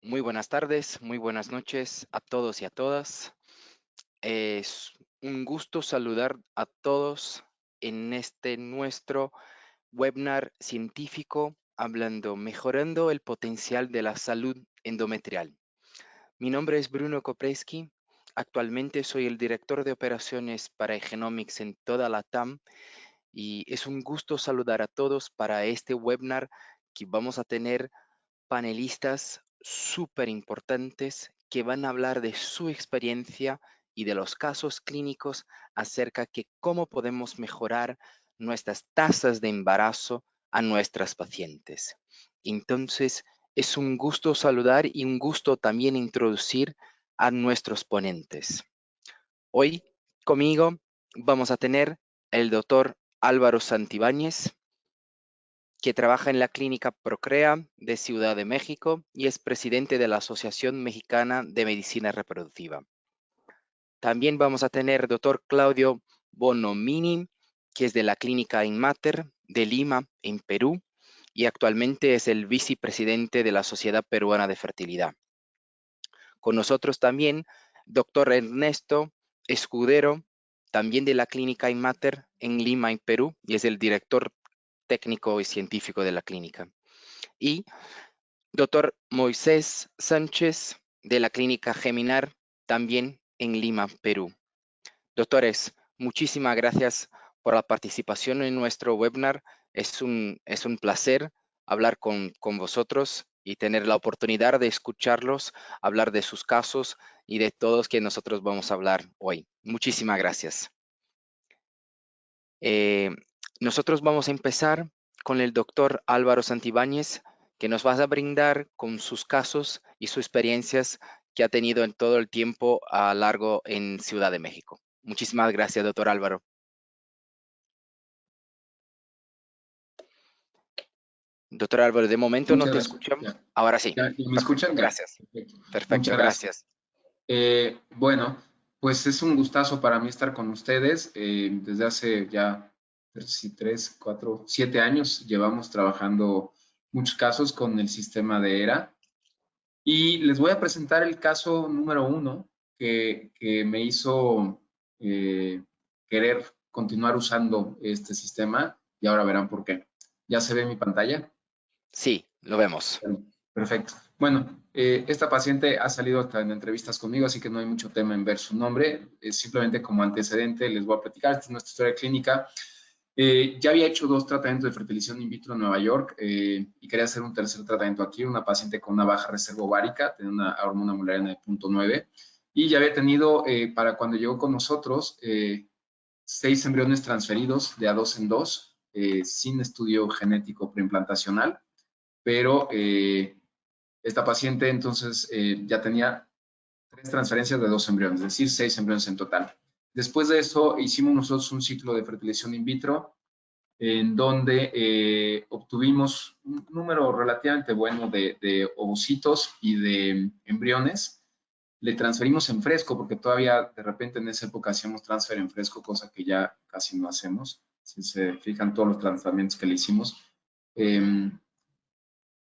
Muy buenas tardes, muy buenas noches a todos y a todas. Es un gusto saludar a todos en este nuestro webinar científico hablando mejorando el potencial de la salud endometrial. Mi nombre es Bruno Kopreski. Actualmente soy el director de operaciones para Genomics en toda la TAM y es un gusto saludar a todos para este webinar que vamos a tener panelistas súper importantes que van a hablar de su experiencia y de los casos clínicos acerca de cómo podemos mejorar nuestras tasas de embarazo a nuestras pacientes. Entonces, es un gusto saludar y un gusto también introducir a nuestros ponentes. Hoy conmigo vamos a tener el doctor Álvaro Santibáñez, que trabaja en la clínica Procrea de Ciudad de México y es presidente de la Asociación Mexicana de Medicina Reproductiva. También vamos a tener al doctor Claudio Bonomini, que es de la clínica Inmater de Lima, en Perú, y actualmente es el vicepresidente de la Sociedad Peruana de Fertilidad. Con nosotros también, doctor Ernesto Escudero, también de la clínica Inmater en Lima, en Perú, y es el director técnico y científico de la clínica. Y doctor Moisés Sánchez de la clínica Geminar, también en Lima, Perú. Doctores, muchísimas gracias por la participación en nuestro webinar. Es un placer hablar con vosotros y tener la oportunidad de escucharlos, hablar de sus casos y de todos que nosotros vamos a hablar hoy. Muchísimas gracias. Eh, Nosotros vamos a empezar con el doctor Álvaro Santibáñez, que nos va a brindar con sus casos y sus experiencias que ha tenido en todo el tiempo a largo en Ciudad de México. Muchísimas gracias, doctor Álvaro. Doctor Álvaro, de momento no Muchas te gracias. escuchamos. Ya, Ahora sí. ¿ya me Perfecto, escuchan? Ya. gracias. Perfecto. Perfecto, Muchas gracias. gracias. Bueno, pues es un gustazo para mí estar con ustedes. Desde hace ya 7 años llevamos trabajando muchos casos con el sistema de ERA. Y les voy a presentar el caso número 1 que me hizo querer continuar usando este sistema y ahora verán por qué. ¿Ya se ve mi pantalla? Sí, lo vemos. Perfecto. Bueno, esta paciente ha salido hasta en entrevistas conmigo, así que no hay mucho tema en ver su nombre. Simplemente como antecedente les voy a platicar. Esta es nuestra historia clínica. Ya había hecho 2 tratamientos de fertilización in vitro en Nueva York y quería hacer un tercer tratamiento aquí. Una paciente con una baja reserva ovárica, tenía una hormona mulleriana de 0.9 y ya había tenido, para cuando llegó con nosotros, 6 embriones transferidos de a 2 en 2, sin estudio genético preimplantacional, pero esta paciente entonces ya tenía 3 transferencias de 2 embriones, es decir, 6 embriones en total. Después de eso hicimos nosotros un ciclo de fertilización in vitro en donde obtuvimos un número relativamente bueno de ovocitos y de embriones. Le transferimos en fresco porque todavía de repente en esa época hacíamos transfer en fresco, cosa que ya casi no hacemos. Si se fijan todos los tratamientos que le hicimos.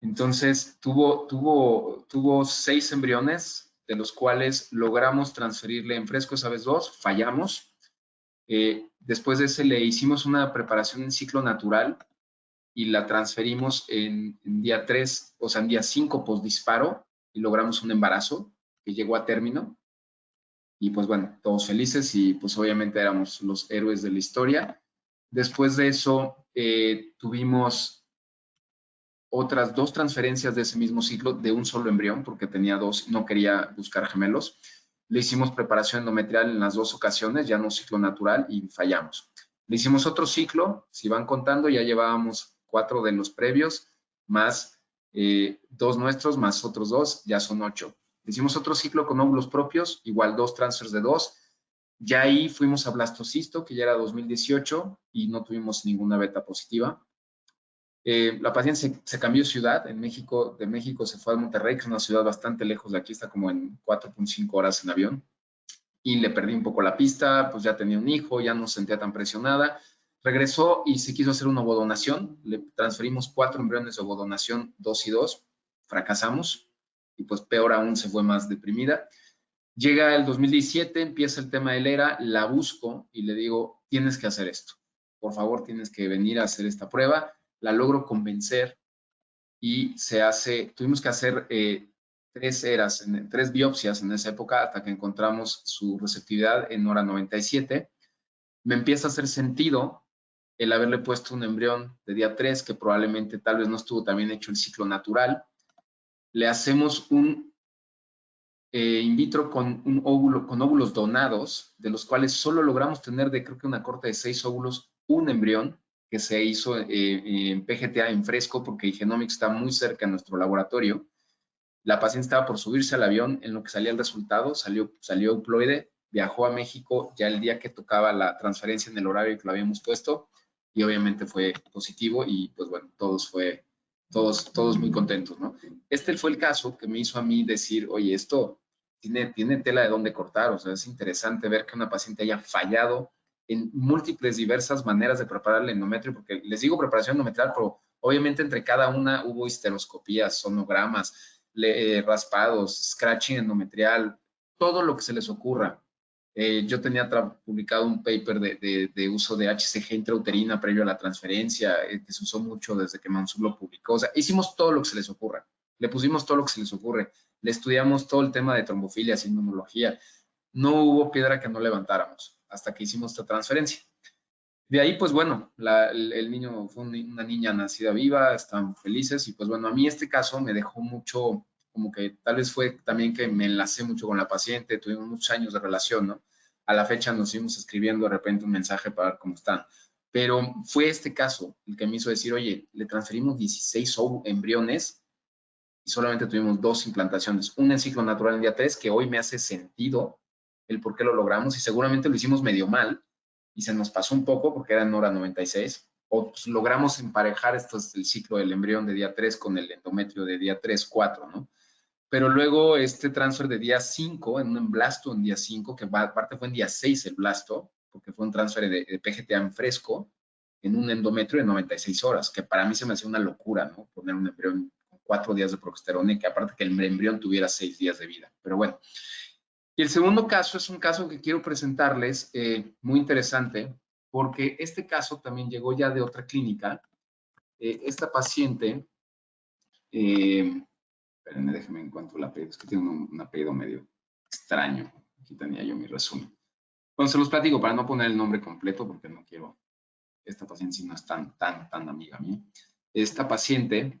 Entonces, tuvo 6 embriones, de los cuales logramos transferirle en fresco esa vez 2, fallamos. Después de ese le hicimos una preparación en ciclo natural y la transferimos en día 3, o sea, en día 5 postdisparo y logramos un embarazo que llegó a término. Y pues bueno, todos felices y pues obviamente éramos los héroes de la historia. Después de eso, tuvimos otras 2 transferencias de ese mismo ciclo de un solo embrión, porque tenía 2, no quería buscar gemelos. Le hicimos preparación endometrial en las 2 ocasiones, ya no ciclo natural, y fallamos. Le hicimos otro ciclo, si van contando, ya llevábamos 4 de los previos, más 2 nuestros, más otros 2, ya son 8. Le hicimos otro ciclo con óvulos propios, igual 2 transfers de 2. Ya ahí fuimos a blastocisto, que ya era 2018, y no tuvimos ninguna beta positiva. La paciente se cambió de ciudad, de México se fue a Monterrey, que es una ciudad bastante lejos de aquí, está como en 4.5 horas en avión, y le perdí un poco la pista, pues ya tenía un hijo, ya no se sentía tan presionada. Regresó y se quiso hacer una ovodonación, le transferimos 4 embriones de ovodonación, 2 y 2, fracasamos. y pues peor aún se fue más deprimida. Llega el 2017, empieza el tema del ERA, la busco y le digo, tienes que hacer esto. Por favor, tienes que venir a hacer esta prueba. La logro convencer y tuvimos que hacer 3 3 biopsias en esa época hasta que encontramos su receptividad en hora 97. Me empieza a hacer sentido el haberle puesto un embrión de día 3 que probablemente tal vez no estuvo también hecho el ciclo natural. Le hacemos un in vitro con un óvulo, con óvulos donados, de los cuales solo logramos tener de creo que una corte de 6 óvulos, un embrión que se hizo en PGTA en fresco, porque Genomics está muy cerca de nuestro laboratorio. La paciente estaba por subirse al avión, en lo que salía el resultado, salió euploide, viajó a México ya el día que tocaba la transferencia en el horario que lo habíamos puesto, y obviamente fue positivo, y pues bueno, todos muy contentos, ¿no? Este fue el caso que me hizo a mí decir, oye, esto tiene tela de dónde cortar, o sea, es interesante ver que una paciente haya fallado en múltiples diversas maneras de preparar el endometrio, porque les digo preparación endometrial, pero obviamente entre cada una hubo histeroscopías, sonogramas, raspados, scratching endometrial, todo lo que se les ocurra. Yo tenía publicado un paper de uso de HCG intrauterina previo a la transferencia, que se usó mucho desde que Mansur lo publicó. O sea, hicimos todo lo que se les ocurra. Le pusimos todo lo que se les ocurre. Le estudiamos todo el tema de trombofilia, inmunología. No hubo piedra que no levantáramos hasta que hicimos esta transferencia. De ahí, pues bueno, el niño fue una niña nacida viva, estaban felices y pues bueno, a mí este caso me dejó mucho, como que tal vez fue también que me enlacé mucho con la paciente, tuvimos muchos años de relación, ¿no? A la fecha nos seguimos escribiendo de repente un mensaje para ver cómo están. Pero fue este caso el que me hizo decir, oye, le transferimos 16 embriones y solamente tuvimos 2 implantaciones. Una en ciclo natural en día 3, que hoy me hace sentido el por qué lo logramos y seguramente lo hicimos medio mal y se nos pasó un poco porque era en hora 96, o pues, logramos emparejar el ciclo del embrión de día 3 con el endometrio de día 3, 4, ¿no? Pero luego este transfer de día 5, en un emblasto en día 5, que aparte fue en día 6 el blasto, porque fue un transfer de PGTA en fresco, en un endometrio de 96 horas, que para mí se me hacía una locura, ¿no? Poner un embrión con 4 días de progesterona y que aparte que el embrión tuviera 6 días de vida. Pero bueno. Y el segundo caso es un caso que quiero presentarles, muy interesante, porque este caso también llegó ya de otra clínica. Esta paciente, espérenme, déjenme encuentro el apellido, es que tiene un apellido medio extraño. Aquí tenía yo mi resumen. Bueno, se los platico para no poner el nombre completo, porque no quiero, esta paciente si no es tan amiga mía. Esta paciente,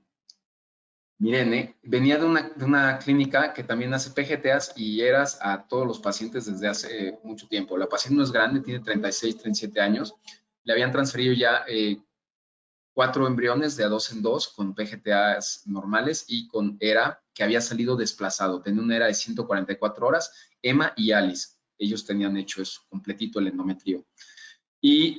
Mirene, venía de una clínica que también hace PGTAs y ERAs a todos los pacientes desde hace mucho tiempo. La paciente no es grande, tiene 36, 37 años. Le habían transferido ya 4 embriones de a 2 en 2 con PGTAs normales y con ERA que había salido desplazado. Tenía una ERA de 144 horas, Emma y Alice. Ellos tenían hecho eso, completito el endometrio. Y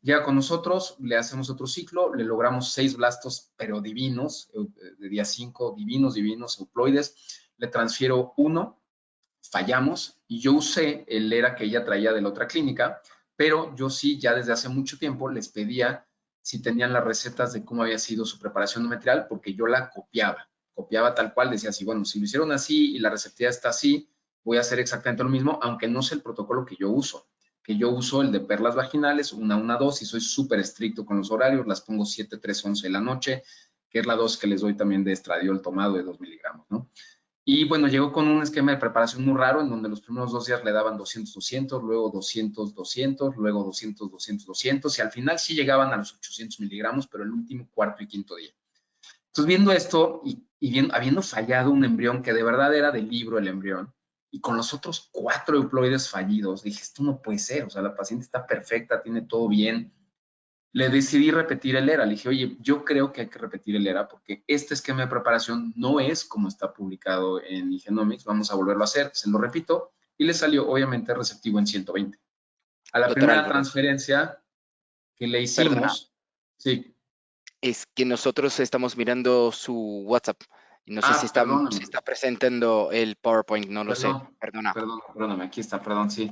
llega con nosotros, le hacemos otro ciclo, le logramos 6 blastos, pero divinos, de día 5, divinos, euploides. Le transfiero 1, fallamos, y yo usé el ERA que ella traía de la otra clínica, pero yo sí, ya desde hace mucho tiempo, les pedía si tenían las recetas de cómo había sido su preparación endometrial, porque yo la copiaba tal cual, decía así, bueno, si lo hicieron así y la receptividad está así, voy a hacer exactamente lo mismo, aunque no sé el protocolo que yo uso el de perlas vaginales, 1, 1, 2, y soy súper estricto con los horarios, las pongo 7, 3, 11 de la noche, que es la dosis que les doy también de estradiol tomado de 2 miligramos, ¿no? Y bueno, llegó con un esquema de preparación muy raro, en donde los primeros 2 días le daban 200, 200, luego 200, 200, luego 200, 200, 200, y al final sí llegaban a los 800 miligramos, pero el último cuarto y quinto día. Entonces, viendo esto y habiendo fallado un embrión que de verdad era del libro el embrión, y con los otros 4 euploides fallidos, dije, esto no puede ser, o sea, la paciente está perfecta, tiene todo bien. Le decidí repetir el ERA, le dije, oye, yo creo que hay que repetir el ERA porque este esquema de preparación no es como está publicado en Genomics, vamos a volverlo a hacer, se lo repito, y le salió obviamente receptivo en 120. A la Doctor primera Álvaro, transferencia que le perdona, hicimos, sí. es que nosotros estamos mirando su WhatsApp y no sé si está, Perdóname. si está presentando el PowerPoint, no lo sé, perdona. Perdóname, aquí está, perdón, sí.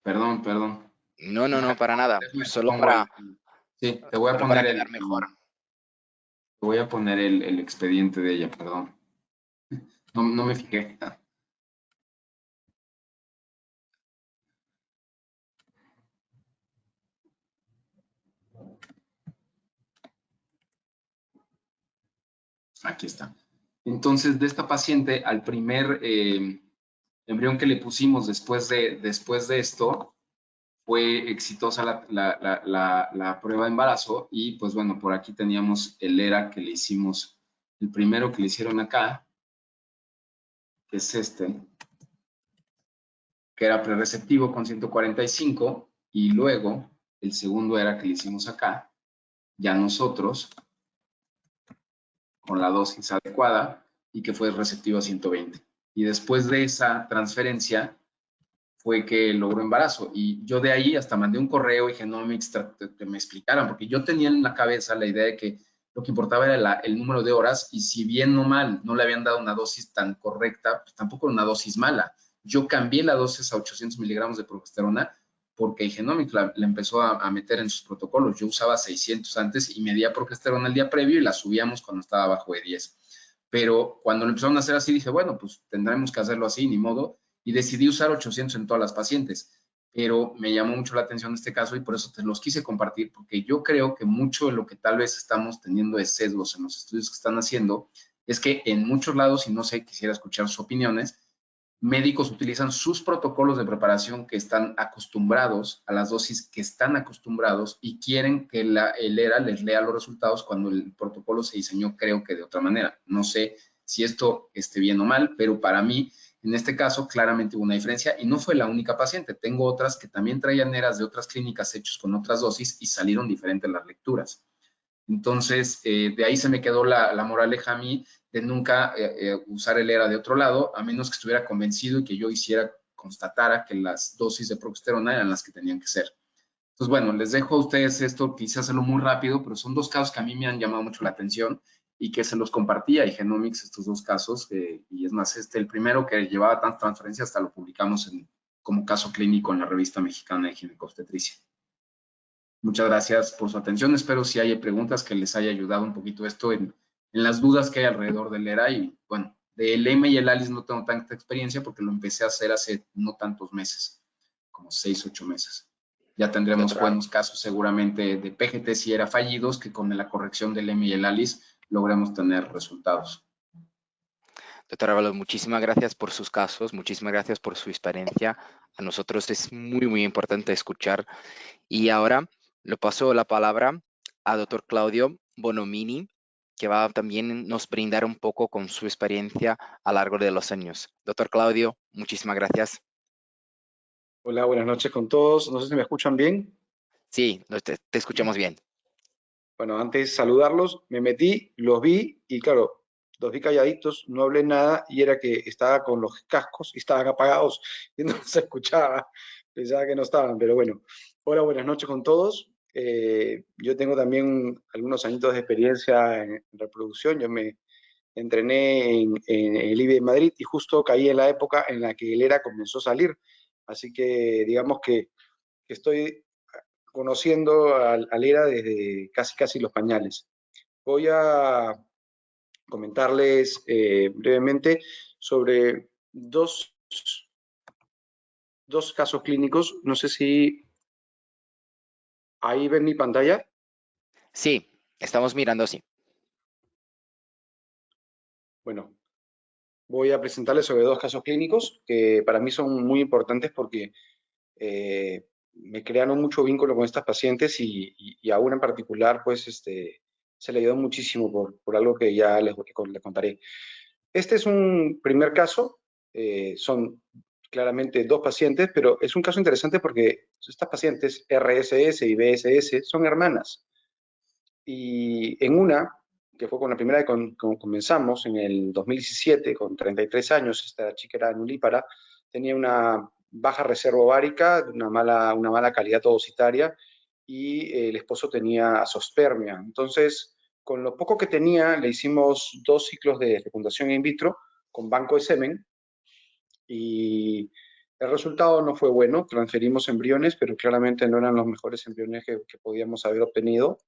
Perdón. No, para nada, Déjame te pongo solo sí, te voy a para poner quedar mejor. Voy a poner el expediente de ella, perdón. No me fijé. Aquí está. Entonces, de esta paciente, al primer embrión que le pusimos después de esto, fue exitosa la prueba de embarazo y pues bueno, por aquí teníamos el ERA que le hicimos, el primero que le hicieron acá, que es este, que era prereceptivo con 145 y luego el segundo ERA que le hicimos acá, ya nosotros, con la dosis adecuada y que fue receptivo a 120. Y después de esa transferencia, fue que logró embarazo. Y yo de ahí hasta mandé un correo y Genomics que me explicaran, porque yo tenía en la cabeza la idea de que lo que importaba era el número de horas y si bien no mal no le habían dado una dosis tan correcta, pues tampoco era una dosis mala. Yo cambié la dosis a 800 miligramos de progesterona porque Genomics la empezó a meter en sus protocolos. Yo usaba 600 antes y medía progesterona el día previo y la subíamos cuando estaba abajo de 10. Pero cuando lo empezaron a hacer así, dije, bueno, pues tendremos que hacerlo así, ni modo, y decidí usar 800 en todas las pacientes. Pero me llamó mucho la atención este caso y por eso te los quise compartir, porque yo creo que mucho de lo que tal vez estamos teniendo de sesgos en los estudios que están haciendo es que en muchos lados, y no sé, quisiera escuchar sus opiniones, médicos utilizan sus protocolos de preparación que están acostumbrados a las dosis que están acostumbrados y quieren que el ERA les lea los resultados cuando el protocolo se diseñó, creo que de otra manera. No sé si esto esté bien o mal, pero para mí, en este caso, claramente hubo una diferencia y no fue la única paciente. Tengo otras que también traían ERAs de otras clínicas hechos con otras dosis y salieron diferentes las lecturas. Entonces, de ahí se me quedó la moraleja a mí de nunca usar el ERA de otro lado, a menos que estuviera convencido y que yo constatara que las dosis de progesterona eran las que tenían que ser. Entonces, bueno, les dejo a ustedes esto, quise hacerlo muy rápido, pero son dos casos que a mí me han llamado mucho la atención y que se los compartía y Genomics estos dos casos, y es más, el primero que llevaba tantas transferencias hasta lo publicamos como caso clínico en la revista mexicana de ginecobstetricia. Muchas gracias por su atención. Espero si hay preguntas que les haya ayudado un poquito esto en las dudas que hay alrededor del ERA. Y bueno, del M y el ALICE no tengo tanta experiencia porque lo empecé a hacer hace no tantos meses, como 6, 8 meses. Ya tendremos Doctor, buenos casos seguramente de PGT si era fallidos, que con la corrección del M y el ALICE logremos tener resultados. doctor Ábalos, muchísimas gracias por sus casos, muchísimas gracias por su experiencia. A nosotros es muy, muy importante escuchar. Y ahora le paso la palabra a doctor Claudio Bonomini, que va a también nos brindar un poco con su experiencia a lo largo de los años. Doctor Claudio, muchísimas gracias. Hola, buenas noches con todos. No sé si me escuchan bien. Sí, te escuchamos bien. Bueno, antes de saludarlos, me metí, los vi y claro, los vi calladitos, no hablé nada y era que estaba con los cascos y estaban apagados y no se escuchaba. Pensaba que no estaban, pero bueno. Hola, buenas noches con todos. Yo tengo también algunos añitos de experiencia en reproducción. Yo me entrené en el IBE de Madrid y justo caí en la época en la que el ERA comenzó a salir. Así que digamos que estoy conociendo al ERA desde casi los pañales. Voy a comentarles brevemente sobre dos casos clínicos. No sé si ahí ven mi pantalla. Sí, estamos mirando, sí. Bueno, voy a presentarles sobre dos casos clínicos que para mí son muy importantes porque me crearon mucho vínculo con estas pacientes y a una en particular, pues, se le ayudó muchísimo por algo que ya les contaré. Este es un primer caso, son claramente dos pacientes, pero es un caso interesante porque estas pacientes, RSS y BSS, son hermanas. Y en una, que fue con la primera que comenzamos en el 2017, con 33 años, esta chica era nulípara, tenía una baja reserva ovárica, una mala calidad ovocitaria, y el esposo tenía azoospermia. Entonces, con lo poco que tenía, le hicimos 2 ciclos de fecundación in vitro con banco de semen, y el resultado no fue bueno. Transferimos embriones, pero claramente no eran los mejores embriones que podíamos haber obtenido.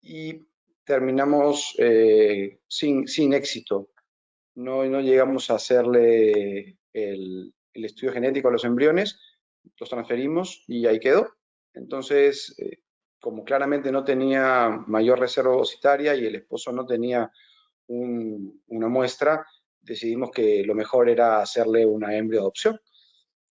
Y terminamos sin éxito. No llegamos a hacerle el estudio genético a los embriones, los transferimos y ahí quedó. Entonces, como claramente no tenía mayor reserva ovocitaria y el esposo no tenía una muestra, decidimos que lo mejor era hacerle una embrioadopción.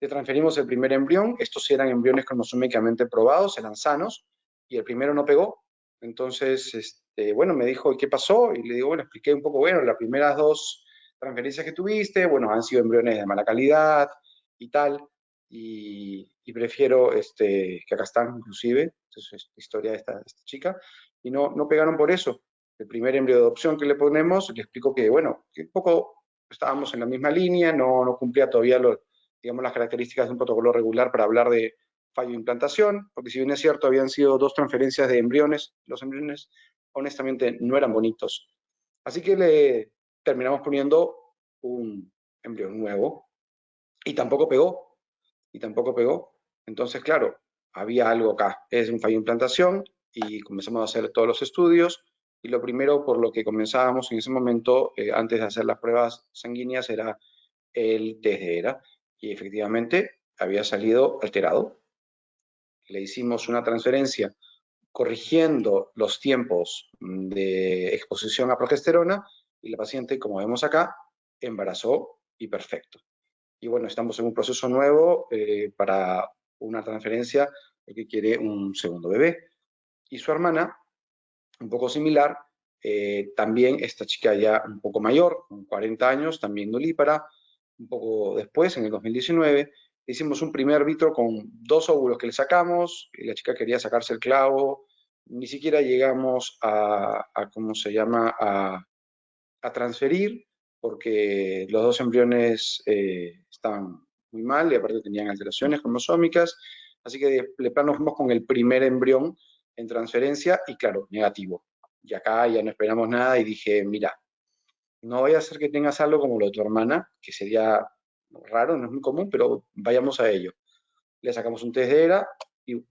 Le transferimos el primer embrión, estos eran embriones cromosómicamente probados, eran sanos, y el primero no pegó. Entonces, bueno, me dijo, ¿qué pasó? Y le digo, bueno, expliqué un poco, bueno, las primeras 2 transferencias que tuviste, bueno, han sido embriones de mala calidad y tal, y prefiero, que acá están inclusive, entonces, la historia de esta chica, y no pegaron por eso. El primer embrión de adopción que le ponemos, le explico que, bueno, que un poco estábamos en la misma línea, no cumplía todavía digamos, las características de un protocolo regular para hablar de fallo de implantación, porque si bien es cierto, habían sido 2 transferencias de embriones, los embriones honestamente no eran bonitos. Así que le terminamos poniendo un embrión nuevo y tampoco pegó, Entonces, claro, había algo acá, es un fallo de implantación y comenzamos a hacer todos los estudios y lo primero por lo que comenzábamos en ese momento, antes de hacer las pruebas sanguíneas, era el test de ERA y efectivamente había salido alterado. Le hicimos una transferencia corrigiendo los tiempos de exposición a progesterona y la paciente, como vemos acá, embarazó y perfecto. Y bueno, estamos en un proceso nuevo para una transferencia que quiere un segundo bebé. Y su hermana, un poco similar, también esta chica ya un poco mayor, con 40 años, también nulípara. Un poco después, en el 2019, hicimos un primer vitro con 2 óvulos que le sacamos, y la chica quería sacarse el clavo, ni siquiera llegamos ¿cómo se llama?, a transferir, porque los 2 embriones estaban muy mal y aparte tenían alteraciones cromosómicas, así que de plano fuimos con el primer embrión en transferencia y claro, negativo. Y acá ya no esperamos nada y dije, mira, no vaya a ser que tengas algo como lo de tu hermana, que sería raro, no es muy común, pero vayamos a ello. Le sacamos un test de ERA y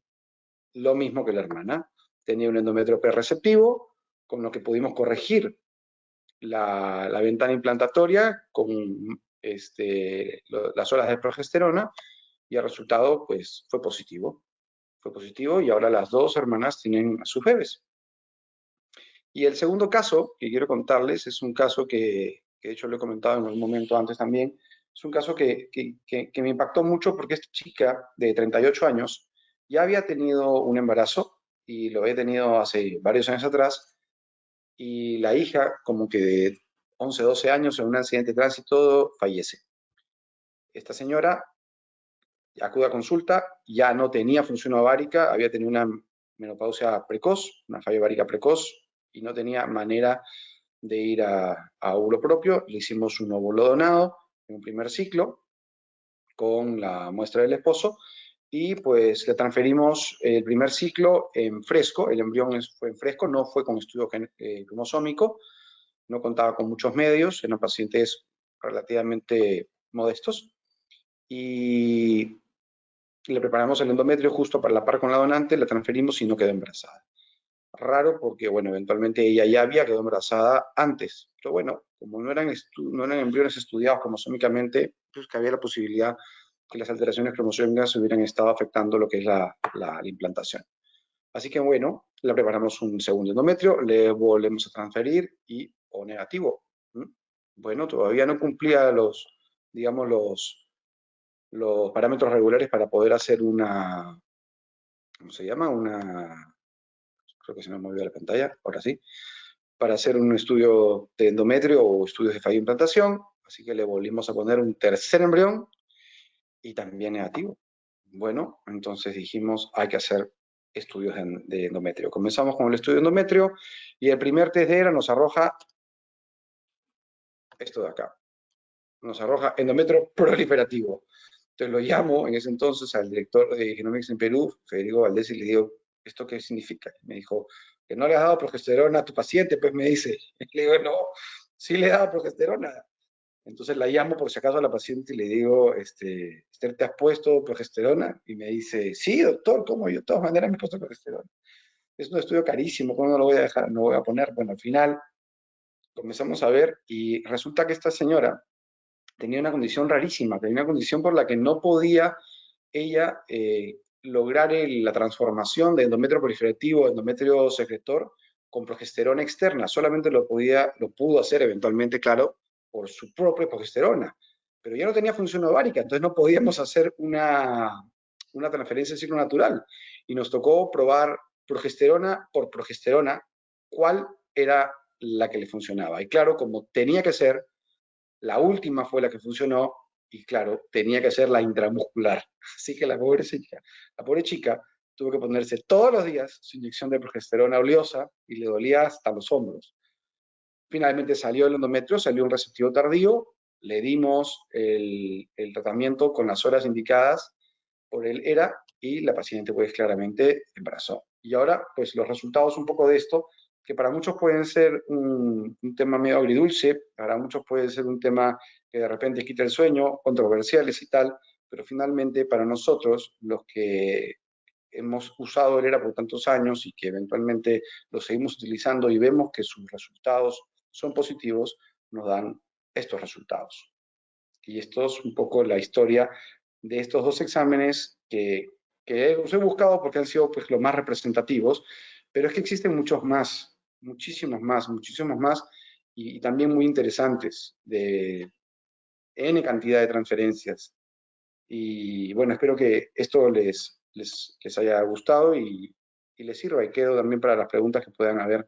lo mismo que la hermana. Tenía un endometrio P receptivo, con lo que pudimos corregir la ventana implantatoria con las horas de progesterona y el resultado pues fue positivo. Fue positivo y ahora las 2 hermanas tienen a sus bebés. Y el segundo caso que quiero contarles es un caso que de hecho lo he comentado en algún momento antes también, es un caso que me impactó mucho porque esta chica de 38 años ya había tenido un embarazo y lo había tenido hace varios años atrás y la hija como que de 11, 12 años en un accidente de tránsito fallece. Esta señora acude a consulta, ya no tenía función ovárica, había tenido una menopausia precoz, una falla ovárica precoz, y no tenía manera de ir a óvulo propio. Le hicimos un óvulo donado en un primer ciclo con la muestra del esposo y pues le transferimos el primer ciclo en fresco, el embrión fue en fresco, no fue con estudio cromosómico, no contaba con muchos medios, eran pacientes relativamente modestos y le preparamos el endometrio justo para la par con la donante, la transferimos y no quedó embarazada. Raro porque, bueno, eventualmente ella ya había quedado embarazada antes, pero bueno, como no eran embriones estudiados cromosómicamente, pues que había la posibilidad que las alteraciones cromosómicas hubieran estado afectando lo que es la implantación. Así que bueno, le preparamos un segundo endometrio, le volvemos a transferir y O negativo. Bueno, todavía no cumplía digamos, los parámetros regulares para poder hacer una, ¿cómo se llama? Creo que se me movió la pantalla, ahora sí, para hacer un estudio de endometrio o estudios de falla de implantación, así que le volvimos a poner un tercer embrión y también negativo. Bueno, entonces dijimos, hay que hacer estudios de endometrio. Comenzamos con el estudio de endometrio y el primer test de ERA nos arroja esto de acá. Nos arroja endometrio proliferativo. Entonces lo llamo en ese entonces al director de Genomics en Perú, Federico Valdés, y le digo, ¿esto qué significa? Me dijo, que no le has dado progesterona a tu paciente, pues me dice. Y le digo, no, sí le he dado progesterona. Entonces la llamo por si acaso a la paciente y le digo, Esther, ¿te has puesto progesterona? Y me dice, sí, doctor, ¿cómo? Yo de todas maneras me he puesto progesterona. es un estudio carísimo, ¿cómo no lo voy a dejar? No voy a poner. Bueno, al final comenzamos a ver y resulta que esta señora tenía una condición rarísima, tenía una condición por la que no podía ella lograr la transformación de endometrio proliferativo a endometrio secretor con progesterona externa. Solamente lo pudo hacer eventualmente, claro, por su propia progesterona. Pero ya no tenía función ovárica, entonces no podíamos hacer una transferencia de ciclo natural. Y nos tocó probar progesterona por progesterona, cuál era la que le funcionaba. Y claro, como tenía que ser, la última fue la que funcionó y claro, tenía que ser la intramuscular. Así que la pobre chica tuvo que ponerse todos los días su inyección de progesterona oleosa y le dolía hasta los hombros. Finalmente salió el endometrio, salió un receptivo tardío, le dimos el tratamiento con las horas indicadas por el ERA y la paciente pues claramente embarazó. Y ahora pues los resultados un poco de esto, que para muchos pueden ser un tema medio agridulce, para muchos puede ser un tema que de repente quita el sueño, controversiales y tal, pero finalmente para nosotros, los que hemos usado el ERA por tantos años y que eventualmente lo seguimos utilizando y vemos que sus resultados son positivos, nos dan estos resultados. Y esto es un poco la historia de estos dos exámenes que os he buscado porque han sido pues, los más representativos, pero es que existen muchos más, muchísimos más, y también muy interesantes, de N cantidad de transferencias. Y bueno, espero que esto les haya gustado y les sirva, y quedo también para las preguntas que puedan haber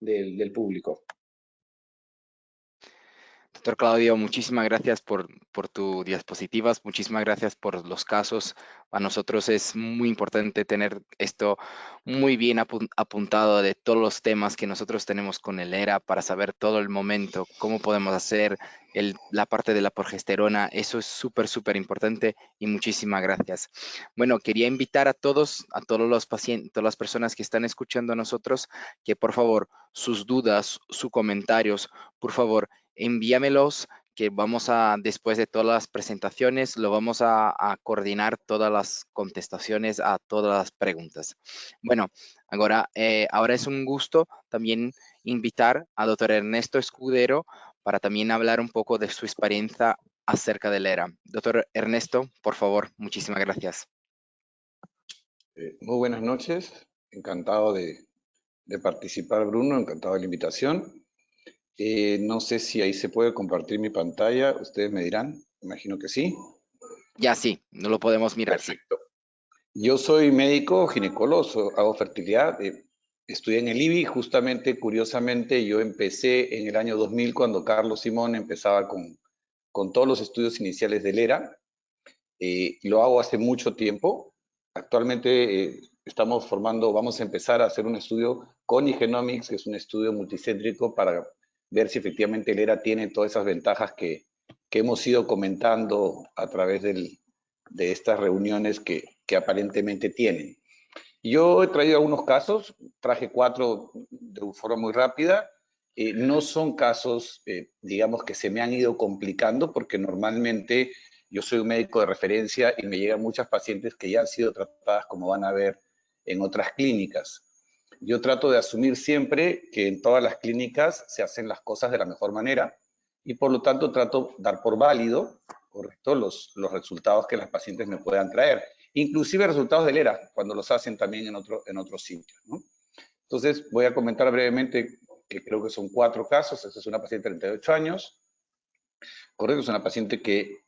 del público. Doctor Claudio, muchísimas gracias por tus diapositivas, muchísimas gracias por los casos. A nosotros es muy importante tener esto muy bien apuntado de todos los temas que nosotros tenemos con el ERA para saber todo el momento, cómo podemos hacer la parte de la progesterona. Eso es súper importante y muchísimas gracias. Bueno, quería invitar a todos los pacientes, todas las personas que están escuchando a nosotros, que por favor, sus dudas, sus comentarios, por favor, envíamelos, que vamos a, después de todas las presentaciones, lo vamos a coordinar todas las contestaciones a todas las preguntas. Bueno, ahora es un gusto también invitar al doctor Ernesto Escudero para también hablar un poco de su experiencia acerca del ERA. Doctor Ernesto, por favor, muchísimas gracias. Muy buenas noches, encantado de participar, Bruno, encantado de la invitación. No sé si ahí se puede compartir mi pantalla, ustedes me dirán, imagino que sí. Ya sí, no lo podemos mirar. Perfecto. Sí. Yo soy médico, ginecólogo, hago fertilidad, estudié en el IBI, justamente, curiosamente, yo empecé en el año 2000 cuando Carlos Simón empezaba con todos los estudios iniciales del ERA. Lo hago hace mucho tiempo. Actualmente vamos a empezar a hacer un estudio con Igenomics, que es un estudio multicéntrico para ver si efectivamente el ERA tiene todas esas ventajas que hemos ido comentando a través de estas reuniones que aparentemente tienen. Yo he traído algunos casos, traje 4 de forma muy rápida. No son casos, digamos, que se me han ido complicando, porque normalmente yo soy un médico de referencia y me llegan muchas pacientes que ya han sido tratadas, como van a ver, en otras clínicas. Yo trato de asumir siempre que en todas las clínicas se hacen las cosas de la mejor manera y por lo tanto trato de dar por válido, correcto, los resultados que las pacientes me puedan traer. Inclusive resultados del ERA, cuando los hacen también en otros sitios, ¿no? Entonces, voy a comentar brevemente, que creo que son 4 casos. Esta es una paciente de 38 años. Correcto, es una paciente que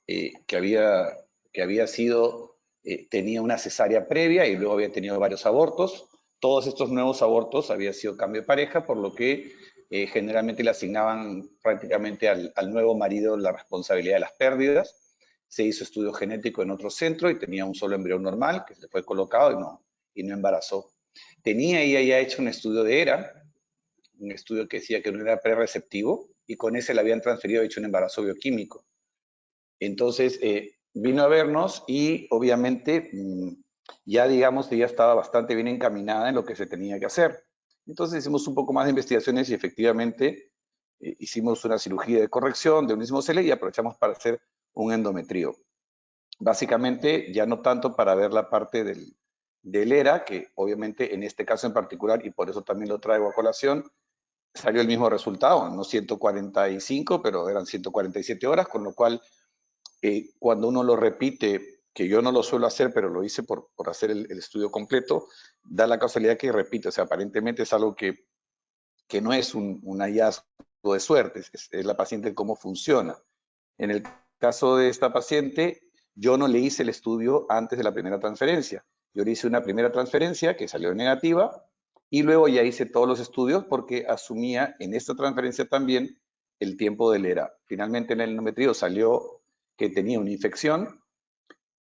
tenía una cesárea previa y luego había tenido varios abortos. Todos estos nuevos abortos había sido cambio de pareja, por lo que generalmente le asignaban prácticamente al nuevo marido la responsabilidad de las pérdidas. Se hizo estudio genético en otro centro y tenía un solo embrión normal que se fue colocado y no embarazó. Tenía ella ya hecho un estudio de ERA, un estudio que decía que no era prereceptivo, y con ese le habían transferido, hecho un embarazo bioquímico. Entonces, vino a vernos y obviamente ya digamos que ya estaba bastante bien encaminada en lo que se tenía que hacer. Entonces hicimos un poco más de investigaciones y efectivamente hicimos una cirugía de corrección de un mismo cele y aprovechamos para hacer un endometrio. Básicamente, ya no tanto para ver la parte del ERA, que obviamente en este caso en particular, y por eso también lo traigo a colación, salió el mismo resultado, no 145, pero eran 147 horas, con lo cual cuando uno lo repite, que yo no lo suelo hacer, pero lo hice por hacer el estudio completo, da la casualidad que repite, o sea, aparentemente es algo que no es un hallazgo de suerte, es la paciente cómo funciona. En el caso de esta paciente, yo no le hice el estudio antes de la primera transferencia. Yo le hice una primera transferencia que salió negativa y luego ya hice todos los estudios porque asumía en esta transferencia también el tiempo del ERA. Finalmente en el endometrio salió que tenía una infección,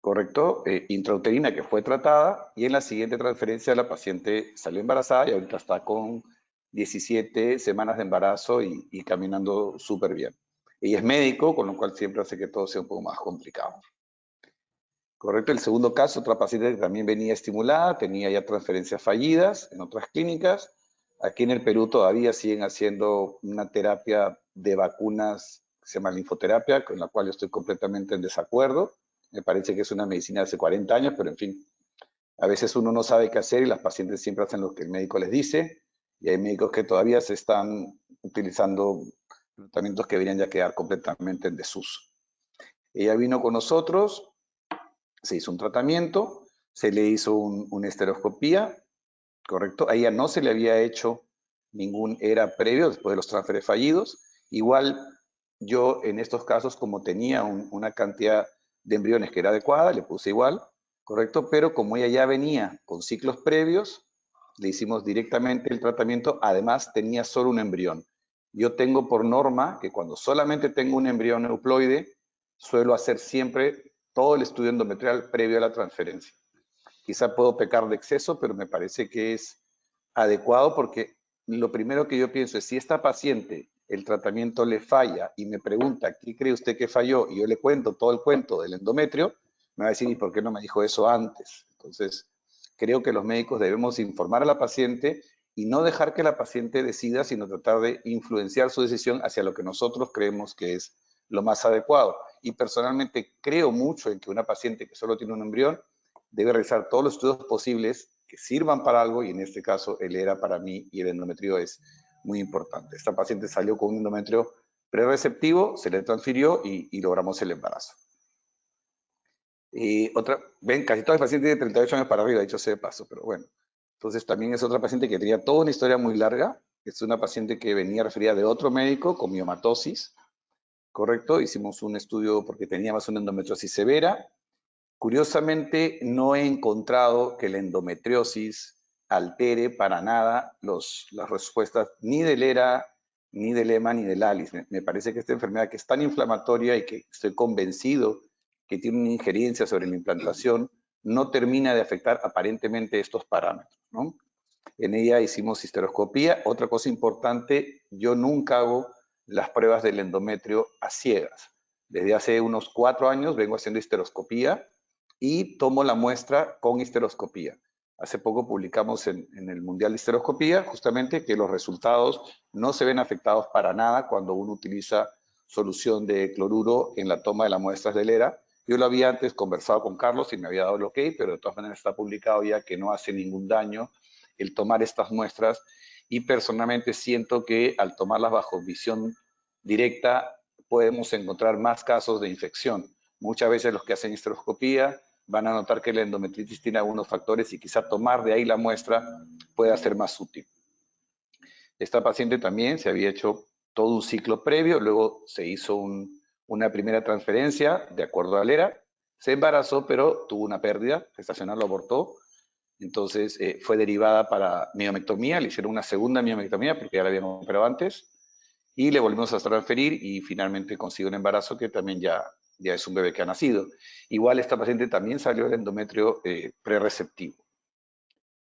¿correcto? Intrauterina que fue tratada y en la siguiente transferencia la paciente salió embarazada y ahorita está con 17 semanas de embarazo y caminando súper bien. Ella es médico, con lo cual siempre hace que todo sea un poco más complicado. Correcto, el segundo caso, otra paciente que también venía estimulada, tenía ya transferencias fallidas en otras clínicas. Aquí en el Perú todavía siguen haciendo una terapia de vacunas que se llama linfoterapia, con la cual yo estoy completamente en desacuerdo. Me parece que es una medicina de hace 40 años, pero en fin, a veces uno no sabe qué hacer y las pacientes siempre hacen lo que el médico les dice. Y hay médicos que todavía se están utilizando tratamientos que deberían ya quedar completamente en desuso. Ella vino con nosotros, se hizo un tratamiento, se le hizo una estereoscopía, ¿correcto? A ella no se le había hecho ningún ERA previo después de los transferes fallidos. Igual yo en estos casos, como tenía una cantidad de embriones que era adecuada, le puse igual, ¿correcto? Pero como ella ya venía con ciclos previos, le hicimos directamente el tratamiento, además tenía solo un embrión. Yo tengo por norma que cuando solamente tengo un embrión euploide, suelo hacer siempre todo el estudio endometrial previo a la transferencia. Quizá puedo pecar de exceso, pero me parece que es adecuado porque lo primero que yo pienso es si esta paciente el tratamiento le falla y me pregunta ¿qué cree usted que falló? Y yo le cuento todo el cuento del endometrio, me va a decir ¿y por qué no me dijo eso antes? Entonces, creo que los médicos debemos informar a la paciente y no dejar que la paciente decida, sino tratar de influenciar su decisión hacia lo que nosotros creemos que es lo más adecuado. Y personalmente creo mucho en que una paciente que solo tiene un embrión debe realizar todos los estudios posibles que sirvan para algo y en este caso el ERA para mí y el endometrio es muy importante. Esta paciente salió con un endometrio prereceptivo, se le transfirió y logramos el embarazo. Ven, casi todas las pacientes de 38 años para arriba, dicho sea de paso, pero bueno. Entonces también es otra paciente que tenía toda una historia muy larga. Es una paciente que venía referida de otro médico con miomatosis, ¿correcto? Hicimos un estudio porque tenía más una endometriosis severa. Curiosamente, no he encontrado que la endometriosis altere para nada las respuestas ni del ERA, ni del EMA, ni del ALIS. Me parece que esta enfermedad que es tan inflamatoria y que estoy convencido que tiene una injerencia sobre la implantación, no termina de afectar aparentemente estos parámetros, ¿no? En ella hicimos histeroscopía. Otra cosa importante, yo nunca hago las pruebas del endometrio a ciegas. Desde hace unos 4 años vengo haciendo histeroscopía y tomo la muestra con histeroscopía. Hace poco publicamos en el Mundial de Histeroscopía justamente que los resultados no se ven afectados para nada cuando uno utiliza solución de cloruro en la toma de las muestras del ERA. Yo lo había antes conversado con Carlos y me había dado el ok, pero de todas maneras está publicado ya que no hace ningún daño el tomar estas muestras y personalmente siento que al tomarlas bajo visión directa podemos encontrar más casos de infección. Muchas veces los que hacen histeroscopía van a notar que la endometritis tiene algunos factores y quizá tomar de ahí la muestra pueda ser más útil. Esta paciente también se había hecho todo un ciclo previo, luego se hizo una primera transferencia de acuerdo al ERA, se embarazó pero tuvo una pérdida gestacional, lo abortó, entonces fue derivada para miomectomía, le hicieron una segunda miomectomía porque ya la habían operado antes y le volvimos a transferir y finalmente consiguió un embarazo que también ya es un bebé que ha nacido. Igual esta paciente también salió del endometrio prereceptivo.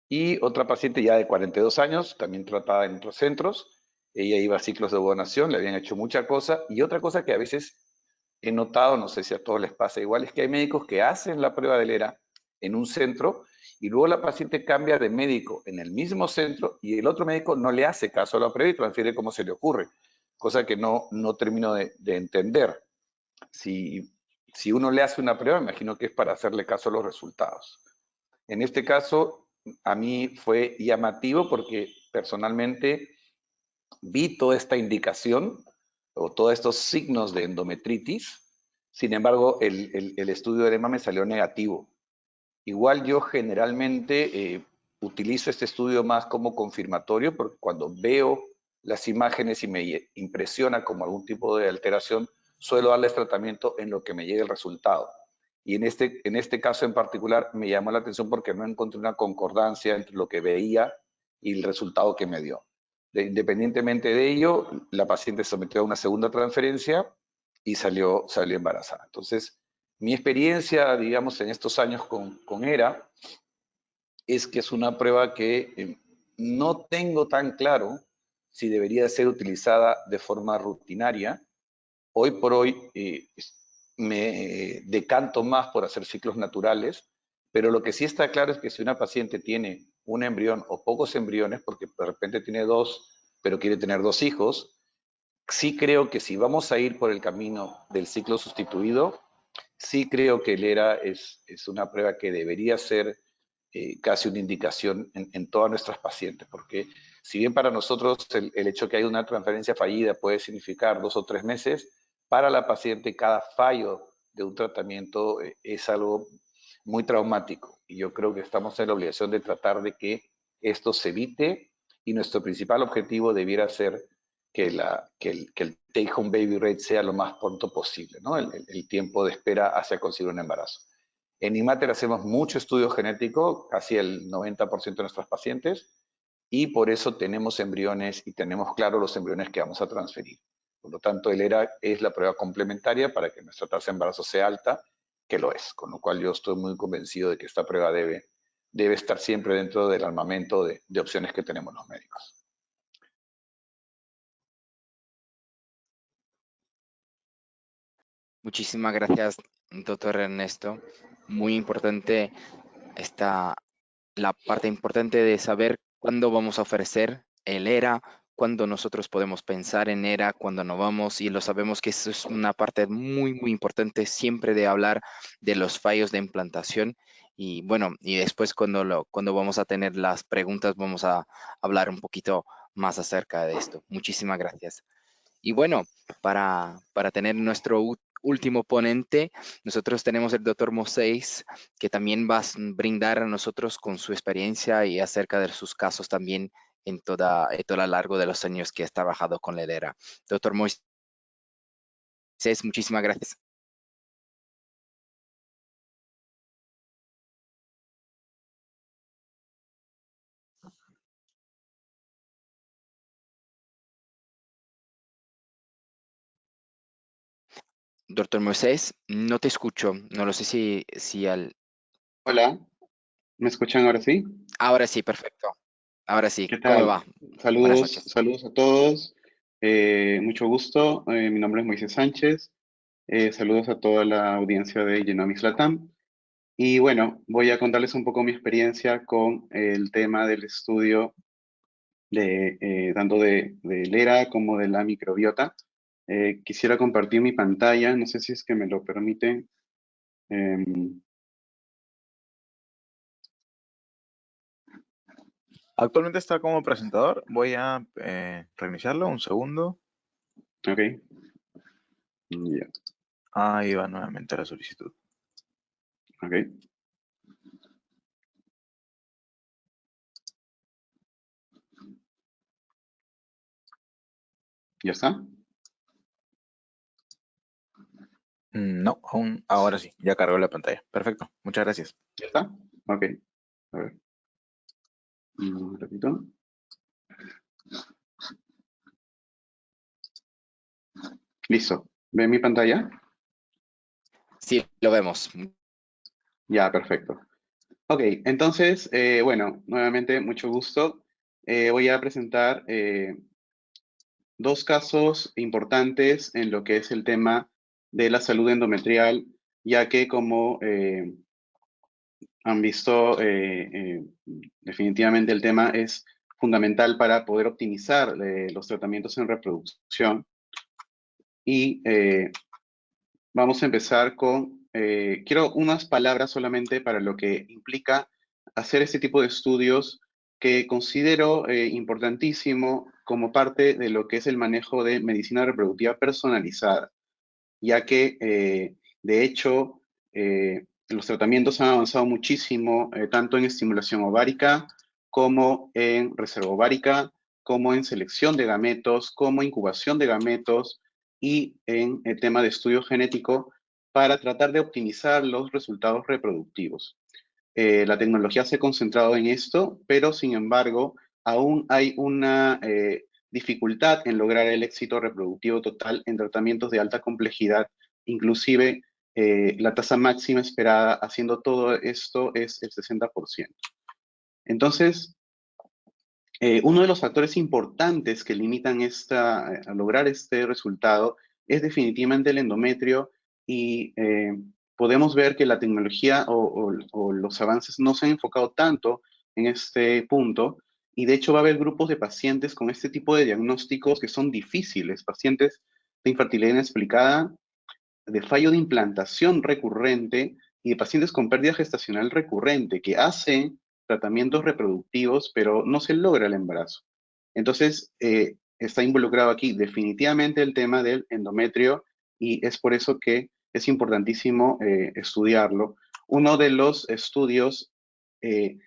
Y otra paciente ya de 42 años, también tratada en otros centros, ella iba a ciclos de donación, le habían hecho mucha cosa. Y otra cosa que a veces he notado, no sé si a todos les pasa igual, es que hay médicos que hacen la prueba del ERA en un centro y luego la paciente cambia de médico en el mismo centro y el otro médico no le hace caso a la prueba y transfiere como se le ocurre, cosa que no termino de entender. Si uno le hace una prueba, imagino que es para hacerle caso a los resultados. En este caso, a mí fue llamativo porque personalmente vi toda esta indicación o todos estos signos de endometritis. Sin embargo, el estudio de EMA me salió negativo. Igual yo generalmente utilizo este estudio más como confirmatorio porque cuando veo las imágenes y me impresiona como algún tipo de alteración, suelo darles tratamiento en lo que me llegue el resultado. Y en este caso en particular me llamó la atención porque no encontré una concordancia entre lo que veía y el resultado que me dio. Independientemente de ello, la paciente se sometió a una segunda transferencia y salió embarazada. Entonces, mi experiencia, digamos, en estos años con ERA es que es una prueba que no tengo tan claro si debería ser utilizada de forma rutinaria. Hoy por hoy me decanto más por hacer ciclos naturales, pero lo que sí está claro es que si una paciente tiene un embrión o pocos embriones, porque de repente tiene 2, pero quiere tener 2 hijos, sí creo que si vamos a ir por el camino del ciclo sustituido, sí creo que el ERA es una prueba que debería ser casi una indicación en todas nuestras pacientes, porque si bien para nosotros el hecho que haya una transferencia fallida puede significar 2 o 3 meses, para la paciente cada fallo de un tratamiento es algo muy traumático. Y yo creo que estamos en la obligación de tratar de que esto se evite y nuestro principal objetivo debiera ser que el take home baby rate sea lo más pronto posible, ¿no? El tiempo de espera hacia conseguir un embarazo. En IMATER hacemos mucho estudio genético, casi el 90% de nuestros pacientes, y por eso tenemos embriones y tenemos claro los embriones que vamos a transferir. Por lo tanto, el ERA es la prueba complementaria para que nuestra tasa de embarazo sea alta, que lo es, con lo cual yo estoy muy convencido de que esta prueba debe estar siempre dentro del armamento de opciones que tenemos los médicos. Muchísimas gracias, doctor Ernesto. Muy importante la parte importante de saber cuándo vamos a ofrecer el ERA, cuándo nosotros podemos pensar en ERA, cuándo no vamos, y lo sabemos que eso es una parte muy, muy importante siempre de hablar de los fallos de implantación. Y bueno, y después cuando vamos a tener las preguntas, vamos a hablar un poquito más acerca de esto. Muchísimas gracias. Y bueno, para tener nuestro último ponente, nosotros tenemos el doctor Mosés, que también va a brindar a nosotros con su experiencia y acerca de sus casos también en todo lo largo de los años que ha trabajado con la ERA. Doctor Moisés, muchísimas gracias. Doctor Moisés, no te escucho. No lo sé si Hola, ¿me escuchan ahora sí? Ahora sí, perfecto. Ahora sí, ¿Qué ¿cómo tal? va? Buenas Saludos, noches. saludos a todos. Mucho gusto. Mi nombre es Moisés Sánchez. Saludos a toda la audiencia de Genomics Latam. Y bueno, voy a contarles un poco mi experiencia con el tema del estudio tanto del ERA como de la microbiota. Quisiera compartir mi pantalla, no sé si es que me lo permiten. Actualmente está como presentador. Voy a reiniciarlo, un segundo. Ok. Ya. Ahí va nuevamente la solicitud. Ok. ¿Ya está? No, aún, ahora sí, ya cargó la pantalla. Perfecto, muchas gracias. ¿Ya está? Ok. A ver. Un ratito. Listo. ¿Ven mi pantalla? Sí, lo vemos. Ya, perfecto. Ok, entonces, bueno, nuevamente, mucho gusto. Voy a presentar dos casos importantes en lo que es el tema de la salud endometrial, ya que como han visto, definitivamente el tema es fundamental para poder optimizar los tratamientos en reproducción. Y vamos a empezar con, quiero unas palabras solamente para lo que implica hacer este tipo de estudios que considero importantísimo como parte de lo que es el manejo de medicina reproductiva personalizada, ya que, de hecho, los tratamientos han avanzado muchísimo, tanto en estimulación ovárica, como en reserva ovárica, como en selección de gametos, como incubación de gametos, y en el tema de estudio genético para tratar de optimizar los resultados reproductivos. La tecnología se ha concentrado en esto, pero sin embargo, aún hay una dificultad en lograr el éxito reproductivo total en tratamientos de alta complejidad. Inclusive, la tasa máxima esperada haciendo todo esto es el 60%. Entonces, uno de los factores importantes que limitan a lograr este resultado es definitivamente el endometrio, y podemos ver que la tecnología o los avances no se han enfocado tanto en este punto, y de hecho va a haber grupos de pacientes con este tipo de diagnósticos que son difíciles, pacientes de infertilidad inexplicada, de fallo de implantación recurrente y de pacientes con pérdida gestacional recurrente que hacen tratamientos reproductivos, pero no se logra el embarazo. Entonces, está involucrado aquí definitivamente el tema del endometrio, y es por eso que es importantísimo estudiarlo. Uno de los estudios que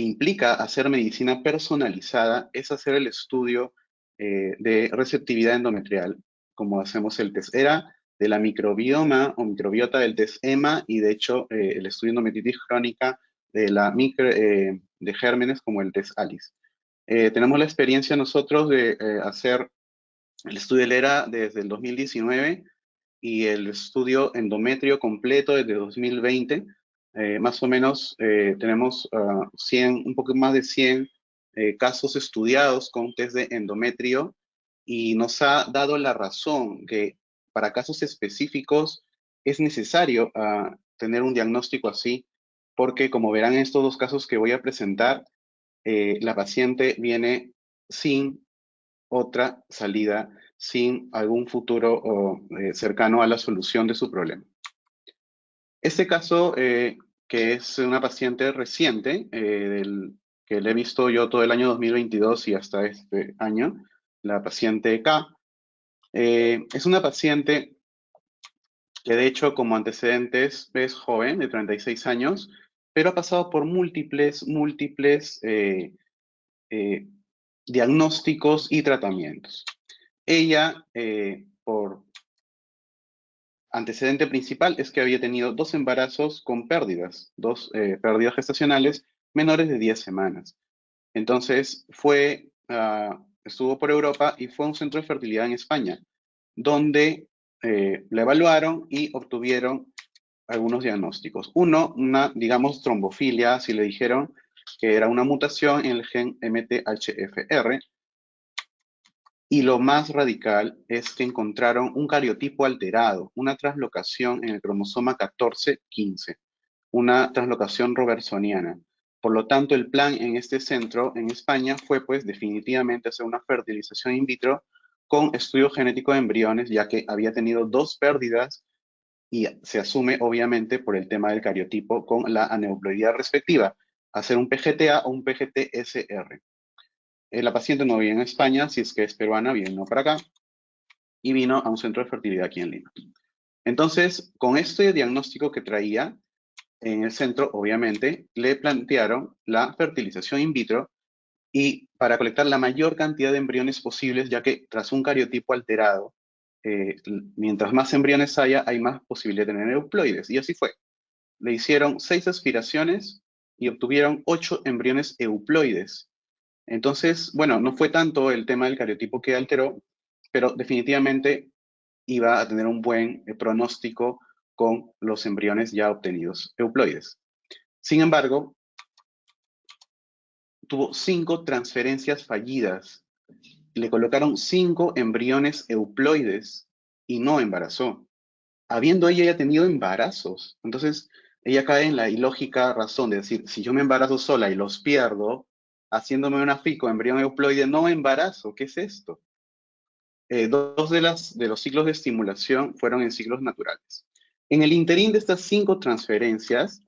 implica hacer medicina personalizada es hacer el estudio de receptividad endometrial, como hacemos el test ERA, de la microbioma o microbiota del test EMA, y de hecho el estudio de endometritis crónica de gérmenes, como el test ALICE. Tenemos la experiencia nosotros de hacer el estudio del ERA desde el 2019 y el estudio endometrio completo desde 2020. Más o menos tenemos 100, un poco más de 100 casos estudiados con test de endometrio, y nos ha dado la razón que para casos específicos es necesario tener un diagnóstico así, porque como verán en estos dos casos que voy a presentar, la paciente viene sin otra salida, sin algún futuro cercano a la solución de su problema. Este caso, que es una paciente reciente, que le he visto yo todo el año 2022 y hasta este año, la paciente K, es una paciente que de hecho como antecedentes es joven, de 36 años, pero ha pasado por múltiples diagnósticos y tratamientos. Ella, por antecedente principal, es que había tenido 2 embarazos con pérdidas, 2 pérdidas gestacionales menores de 10 semanas. Entonces, estuvo por Europa y fue a un centro de fertilidad en España, donde la evaluaron y obtuvieron algunos diagnósticos. Uno, digamos, trombofilia, si le dijeron que era una mutación en el gen MTHFR. Y lo más radical es que encontraron un cariotipo alterado, una translocación en el cromosoma 14-15, una translocación robertsoniana. Por lo tanto, el plan en este centro en España fue pues definitivamente hacer una fertilización in vitro con estudio genético de embriones, ya que había tenido 2 pérdidas y se asume obviamente por el tema del cariotipo con la aneuploidía respectiva, hacer un PGTA o un PGT-SR. La paciente no vive en España, si es que es peruana, vino para acá y vino a un centro de fertilidad aquí en Lima. Entonces, con este diagnóstico que traía, en el centro, obviamente, le plantearon la fertilización in vitro y para colectar la mayor cantidad de embriones posibles, ya que tras un cariotipo alterado, mientras más embriones haya, hay más posibilidad de tener euploides. Y así fue. Le hicieron 6 aspiraciones y obtuvieron 8 embriones euploides. Entonces, bueno, no fue tanto el tema del cariotipo que alteró, pero definitivamente iba a tener un buen pronóstico con los embriones ya obtenidos euploides. Sin embargo, tuvo 5 transferencias fallidas. Le colocaron 5 embriones euploides y no embarazó, habiendo ella ya tenido embarazos. Entonces, ella cae en la ilógica razón de decir, si yo me embarazo sola y los pierdo, haciéndome una FICO, embrión euploide, no embarazo. ¿Qué es esto? 2 de los ciclos de estimulación fueron en ciclos naturales. En el interín de estas 5 transferencias,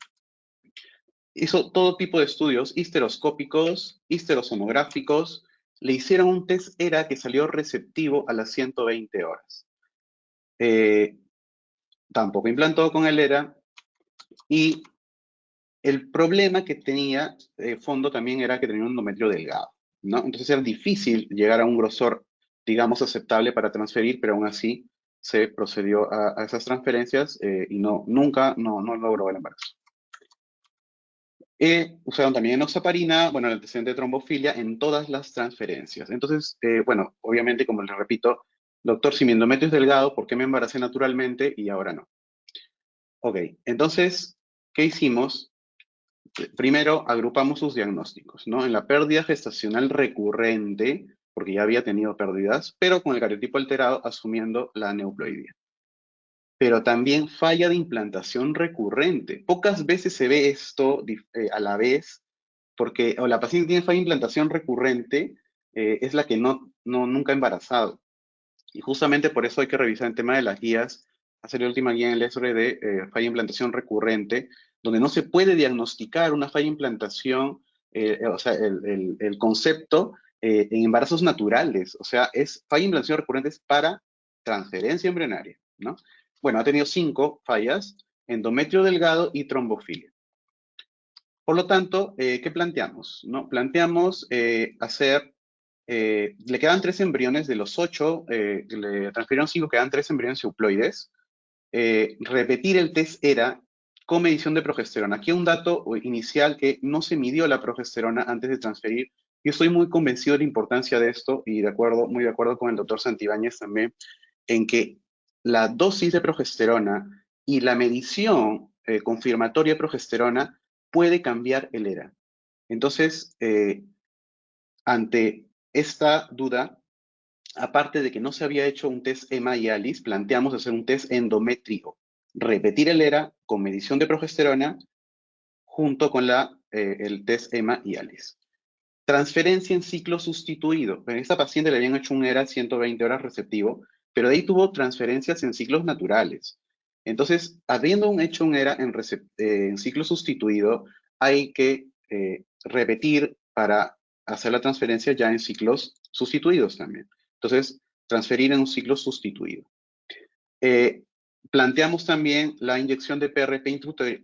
hizo todo tipo de estudios, histeroscópicos, histerosonográficos, le hicieron un test ERA que salió receptivo a las 120 horas. Tampoco implantó con el ERA, y el problema que tenía de fondo también era que tenía un endometrio delgado, ¿no? Entonces era difícil llegar a un grosor, digamos, aceptable para transferir, pero aún así se procedió a esas transferencias y nunca logró el embarazo. Usaron también enoxaparina, bueno, el antecedente de trombofilia en todas las transferencias. Entonces, bueno, obviamente, como les repito, doctor, si mi endometrio es delgado, ¿por qué me embaracé naturalmente y ahora no? Ok, entonces, ¿qué hicimos? Primero, agrupamos sus diagnósticos, ¿no? En la pérdida gestacional recurrente, porque ya había tenido pérdidas, pero con el cariotipo alterado, asumiendo la aneuploidia. Pero también falla de implantación recurrente. Pocas veces se ve esto a la vez, porque o la paciente tiene falla de implantación recurrente, es la que nunca ha embarazado. Y justamente por eso hay que revisar el tema de las guías, hacer la última guía en el ESRE de falla de implantación recurrente, donde no se puede diagnosticar una falla de implantación, o sea, el concepto en embarazos naturales. O sea, falla de implantación recurrente es para transferencia embrionaria, ¿no? Bueno, ha tenido 5 fallas, endometrio delgado y trombofilia. Por lo tanto, ¿qué planteamos? ¿No? Planteamos le quedan 3 embriones de los 8, le transfirieron 5, quedan 3 embriones euploides. Repetir el test ERA con medición de progesterona. Aquí un dato inicial, que no se midió la progesterona antes de transferir. Yo estoy muy convencido de la importancia de esto y muy de acuerdo con el doctor Santibáñez también, en que la dosis de progesterona y la medición confirmatoria de progesterona puede cambiar el ERA. Entonces, ante esta duda, aparte de que no se había hecho un test EMA y ALIS, planteamos hacer un test endométrico. Repetir el ERA con medición de progesterona junto con el test EMA y ALIS. Transferencia en ciclo sustituido. En esta paciente le habían hecho un ERA 120 horas receptivo, pero de ahí tuvo transferencias en ciclos naturales. Entonces, habiendo hecho un ERA en ciclo sustituido, hay que repetir para hacer la transferencia ya en ciclos sustituidos también. Entonces, transferir en un ciclo sustituido. Planteamos también la inyección de PRP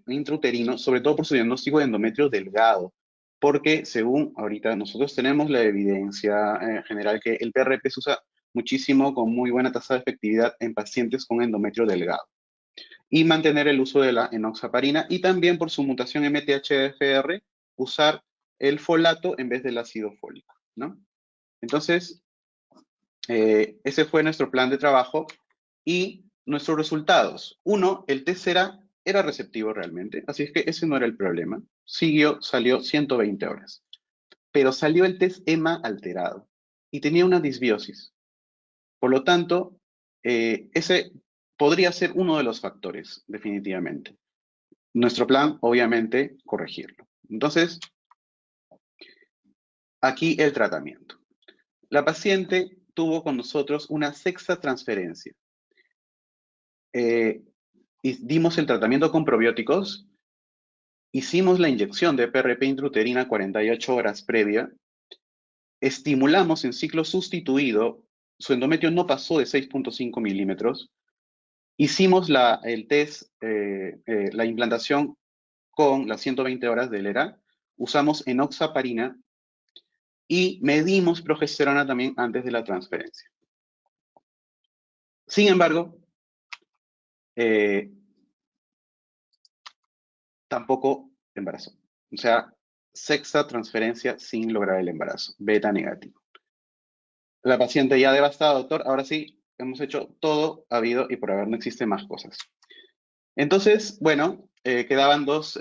intrauterino, sobre todo por su diagnóstico de endometrio delgado, porque según ahorita nosotros tenemos la evidencia general que el PRP se usa muchísimo con muy buena tasa de efectividad en pacientes con endometrio delgado. Y mantener el uso de la enoxaparina, y también por su mutación MTHFR, usar el folato en vez del ácido fólico, ¿no? Entonces, ese fue nuestro plan de trabajo y nuestros resultados. 1, el test era receptivo realmente, así es que ese no era el problema. Salió 120 horas. Pero salió el test EMA alterado y tenía una disbiosis. Por lo tanto, ese podría ser uno de los factores, definitivamente. Nuestro plan, obviamente, corregirlo. Entonces, aquí el tratamiento. La paciente tuvo con nosotros una 6ª transferencia. Y dimos el tratamiento con probióticos, hicimos la inyección de PRP intrauterina 48 horas previa, estimulamos en ciclo sustituido, su endometrio no pasó de 6.5 milímetros, hicimos el test, la implantación con las 120 horas del ERA, usamos enoxaparina y medimos progesterona también antes de la transferencia. Sin embargo, tampoco embarazó. O sea, 6ª transferencia sin lograr el embarazo, beta negativo. La paciente ya devastada, doctor, ahora sí, hemos hecho todo habido y por haber, no existen más cosas. Entonces, bueno, quedaban 2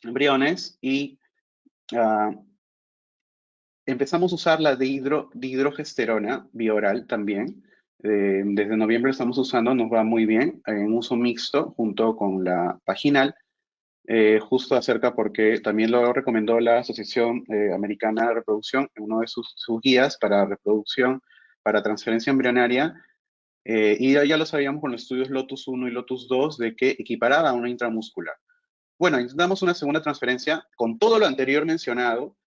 embriones y empezamos a usar la dihidrogesterona bioral también. Desde noviembre estamos usando, nos va muy bien, en uso mixto junto con la vaginal. Justo acerca porque también lo recomendó la Asociación Americana de Reproducción en uno de sus guías para reproducción, para transferencia embrionaria, y ya lo sabíamos con los estudios Lotus 1 y Lotus 2 de que equiparaba a una intramuscular. Bueno, intentamos una segunda transferencia con todo lo anterior mencionado,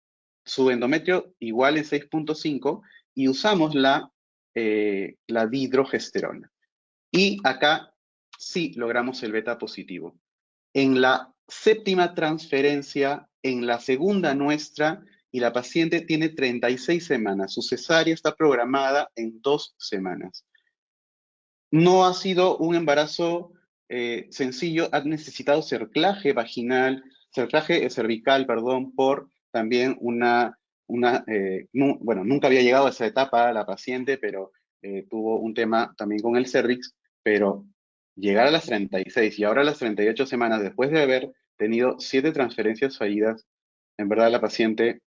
su endometrio igual en 6.5 y usamos la dihidrogesterona. Y acá sí logramos el beta positivo. En la séptima transferencia, en la segunda nuestra, y la paciente tiene 36 semanas. Su cesárea está programada en 2 semanas. No ha sido un embarazo sencillo, ha necesitado cerclaje vaginal, cerclaje cervical, perdón, por también bueno, nunca había llegado a esa etapa la paciente, pero tuvo un tema también con el cervix, pero llegar a las 36 y ahora a las 38 semanas, después de haber tenido 7 transferencias fallidas, en verdad la paciente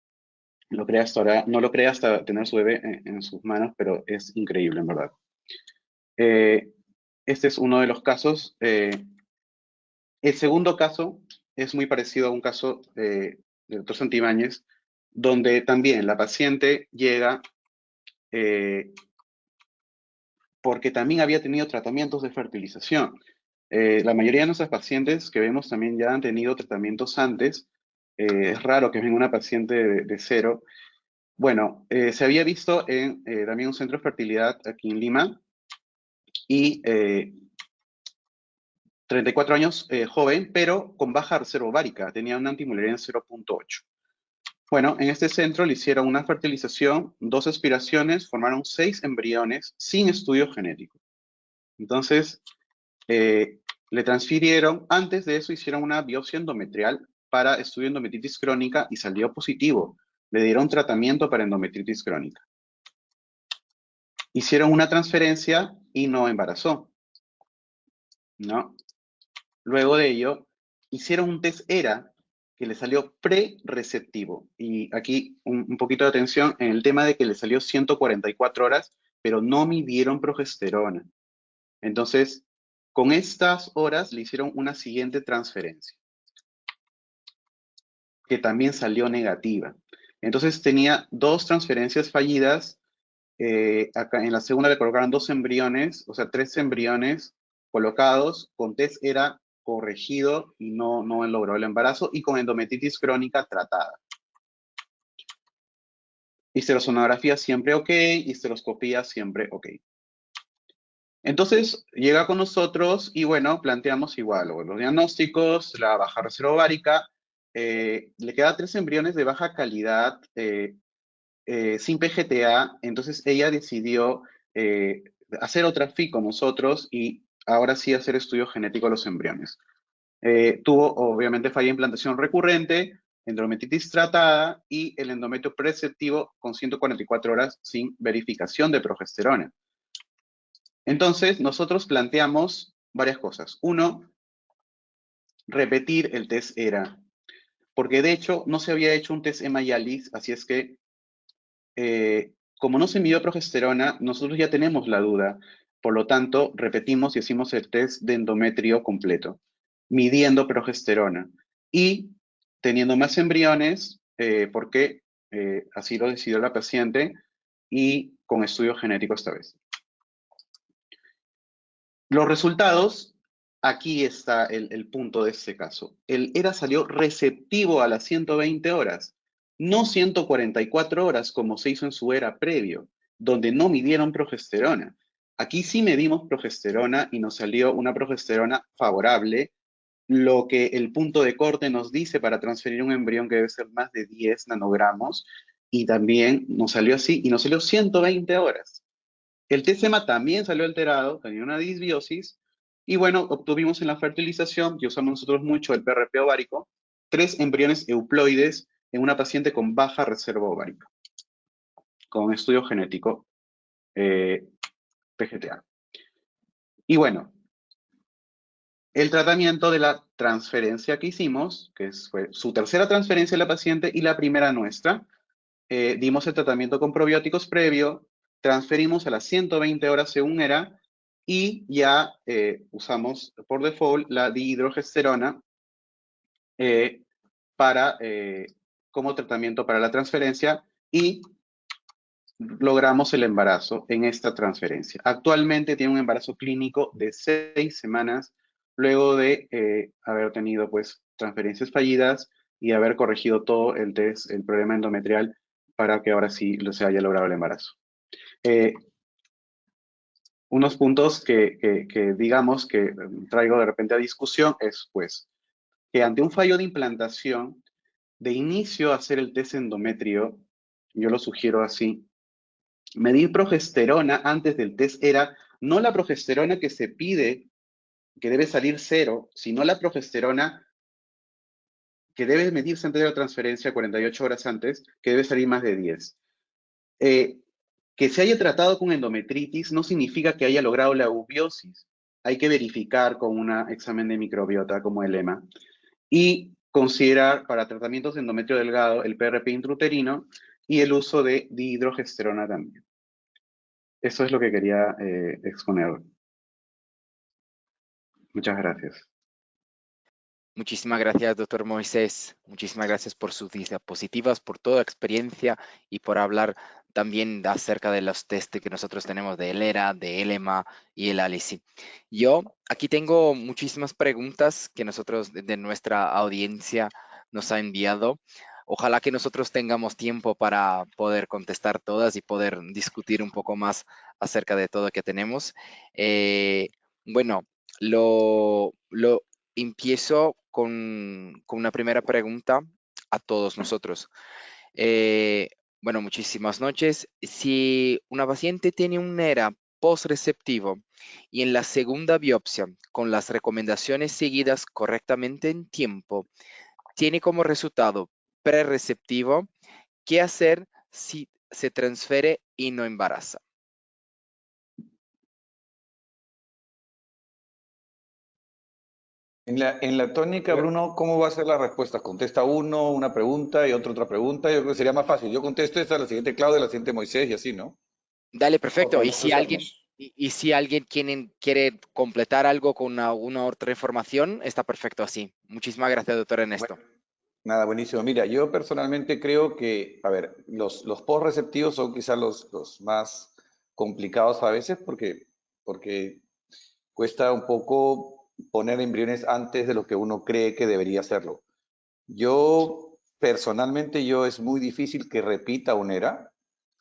lo cree hasta ahora, no lo cree hasta tener su bebé en sus manos, pero es increíble, en verdad. Este es uno de los casos. El segundo caso es muy parecido a un caso del doctor Santibáñez, donde también la paciente llega porque también había tenido tratamientos de fertilización. La mayoría de nuestras pacientes que vemos también ya han tenido tratamientos antes. Es raro que venga una paciente de cero. Bueno, se había visto en también un centro de fertilidad aquí en Lima y 34 años, joven, pero con baja reserva ovárica, tenía una antimularidad en 0.8. Bueno, en este centro le hicieron una fertilización, 2 aspiraciones, formaron 6 embriones sin estudio genético. Entonces, le transfirieron, antes de eso hicieron una biopsia endometrial para estudio de endometritis crónica y salió positivo. Le dieron tratamiento para endometritis crónica. Hicieron una transferencia y no embarazó, ¿no? Luego de ello, hicieron un test ERA que le salió pre-receptivo. Y aquí un poquito de atención en el tema de que le salió 144 horas, pero no midieron progesterona. Entonces, con estas horas le hicieron una siguiente transferencia, que también salió negativa. Entonces tenía 2 transferencias fallidas. Acá en la segunda le colocaron 2 embriones, o sea, 3 embriones colocados con test ERA corregido y no logró el embarazo y con endometritis crónica tratada. Histerosonografía siempre ok, histeroscopía siempre ok. Entonces llega con nosotros y bueno, planteamos igual los diagnósticos, la baja reserva ovárica, le queda 3 embriones de baja calidad sin PGTA, entonces ella decidió hacer otra FI con nosotros y ahora sí hacer estudio genético de los embriones. Tuvo obviamente falla de implantación recurrente, endometritis tratada y el endometrio preceptivo con 144 horas sin verificación de progesterona. Entonces, nosotros planteamos varias cosas. Uno, repetir el test ERA, porque de hecho no se había hecho un test EMA-YALIS, así es que como no se midió progesterona, nosotros ya tenemos la duda. Por lo tanto, repetimos y hicimos el test de endometrio completo, midiendo progesterona y teniendo más embriones, porque así lo decidió la paciente, y con estudio genético esta vez. Los resultados, aquí está el punto de este caso. El ERA salió receptivo a las 120 horas, no 144 horas como se hizo en su ERA previo, donde no midieron progesterona. Aquí sí medimos progesterona y nos salió una progesterona favorable, lo que el punto de corte nos dice para transferir un embrión que debe ser más de 10 nanogramos, y también nos salió así, y nos salió 120 horas. El TCMA también salió alterado, tenía una disbiosis, y bueno, obtuvimos en la fertilización, que usamos nosotros mucho el PRP ovárico, 3 embriones euploides en una paciente con baja reserva ovárica, con estudio genético PGTA. Y bueno, el tratamiento de la transferencia que hicimos, que fue su tercera transferencia de la paciente y la primera nuestra, dimos el tratamiento con probióticos previo, transferimos a las 120 horas según era, y ya usamos por default la dihidrogesterona como tratamiento para la transferencia y logramos el embarazo en esta transferencia. Actualmente tiene un embarazo clínico de 6 semanas luego de haber tenido pues transferencias fallidas y haber corregido todo el test, el problema endometrial, para que ahora sí se haya logrado el embarazo. Unos puntos que digamos que traigo de repente a discusión es pues que ante un fallo de implantación, de inicio hacer el test endometrio, yo lo sugiero así, medir progesterona antes del test era no la progesterona que se pide, que debe salir 0, sino la progesterona que debe medirse antes de la transferencia 48 horas antes, que debe salir más de 10. Que se haya tratado con endometritis no significa que haya logrado la eubiosis. Hay que verificar con un examen de microbiota como el EMA. Y considerar para tratamientos de endometrio delgado el PRP intrauterino y el uso de dihidrogesterona también. Eso es lo que quería exponer. Muchas gracias. Muchísimas gracias, doctor Moisés. Muchísimas gracias por sus diapositivas, por toda experiencia y por hablar también acerca de los test que nosotros tenemos de ELERA, de ELEMA y el ALICI. Yo aquí tengo muchísimas preguntas que nosotros de nuestra audiencia nos ha enviado. Ojalá que nosotros tengamos tiempo para poder contestar todas y poder discutir un poco más acerca de todo lo que tenemos. Bueno, lo empiezo con una primera pregunta a todos nosotros. Bueno, muchísimas noches. Si una paciente tiene un ERA post-receptivo y en la segunda biopsia, con las recomendaciones seguidas correctamente en tiempo, tiene como resultado pre-receptivo, ¿qué hacer si se transfiere y no embaraza? En la tónica, Bruno, ¿cómo va a ser la respuesta? ¿Contesta uno, una pregunta y otra pregunta? Yo creo que sería más fácil. Yo contesto esta, la siguiente Claudia, la siguiente Moisés y así, ¿no? Dale, perfecto. Y Podemos si alguien, hacernos. y si alguien quiere completar algo con alguna otra información, está perfecto así. Muchísimas gracias, doctor Ernesto. Bueno, nada, buenísimo. Mira, yo personalmente creo que, a ver, los post-receptivos son quizás los más complicados a veces porque cuesta un poco poner embriones antes de lo que uno cree que debería hacerlo. Yo, personalmente, es muy difícil que repita un ERA.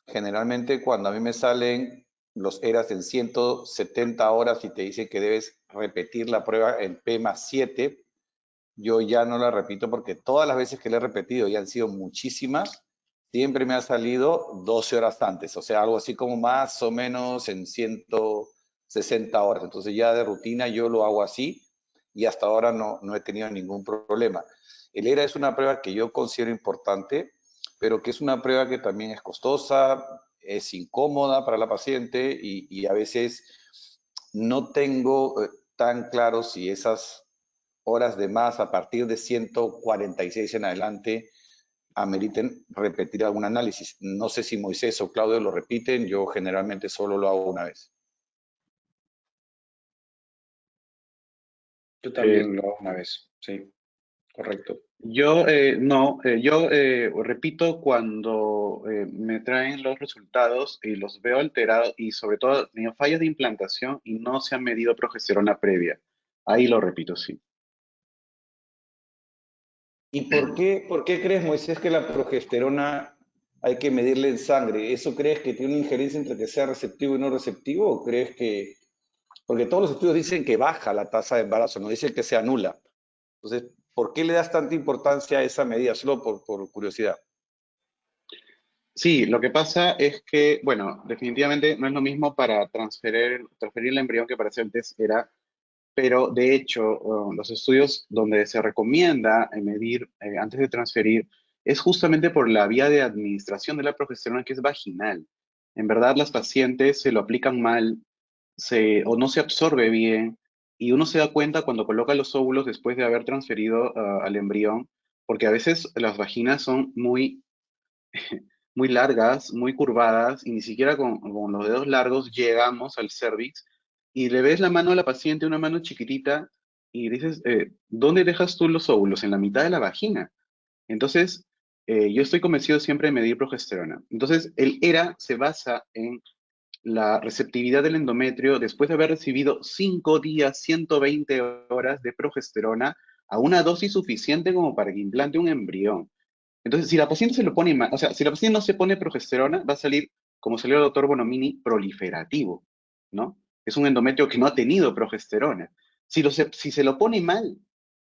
Generalmente cuando a mí me salen los ERAs en 170 horas y te dicen que debes repetir la prueba en P+7, yo ya no la repito porque todas las veces que la he repetido, y han sido muchísimas, siempre me ha salido 12 horas antes, o sea, algo así como más o menos en 160 horas. Entonces ya de rutina yo lo hago así y hasta ahora no he tenido ningún problema. El ERA es una prueba que yo considero importante, pero que es una prueba que también es costosa, es incómoda para la paciente y a veces no tengo tan claro si esas horas de más a partir de 146 en adelante ameriten repetir algún análisis. No sé si Moisés o Claudio lo repiten, yo generalmente solo lo hago una vez. Yo también lo hago una vez, sí, correcto. Yo repito cuando me traen los resultados y los veo alterados y sobre todo tengo fallos de implantación y no se ha medido progesterona previa. Ahí lo repito, sí. ¿Y por qué crees, Moisés, que la progesterona hay que medirla en sangre? ¿Eso crees que tiene una injerencia entre que sea receptivo y no receptivo? ¿O crees que...? Porque todos los estudios dicen que baja la tasa de embarazo, no dicen que sea nula. Entonces, ¿por qué le das tanta importancia a esa medida? Solo por curiosidad. Sí, lo que pasa es que, bueno, definitivamente no es lo mismo para transferir el embrión que para hacer el test ERA, pero de hecho, los estudios donde se recomienda medir antes de transferir es justamente por la vía de administración de la progesterona que es vaginal. En verdad, las pacientes se lo aplican mal o no se absorbe bien y uno se da cuenta cuando coloca los óvulos después de haber transferido al embrión, porque a veces las vaginas son muy largas, muy curvadas y ni siquiera con los dedos largos llegamos al cervix y le ves la mano a la paciente, una mano chiquitita, y dices, ¿dónde dejas tú los óvulos? En la mitad de la vagina. Entonces, yo estoy convencido siempre de medir progesterona. Entonces, el ERA se basa en la receptividad del endometrio después de haber recibido 5 días, 120 horas de progesterona a una dosis suficiente como para que implante un embrión. Entonces, si la paciente se lo pone mal, o sea, si la paciente no se pone progesterona, va a salir, como salió el doctor Bonomini, proliferativo, ¿no? Es un endometrio que no ha tenido progesterona. Si se lo pone mal,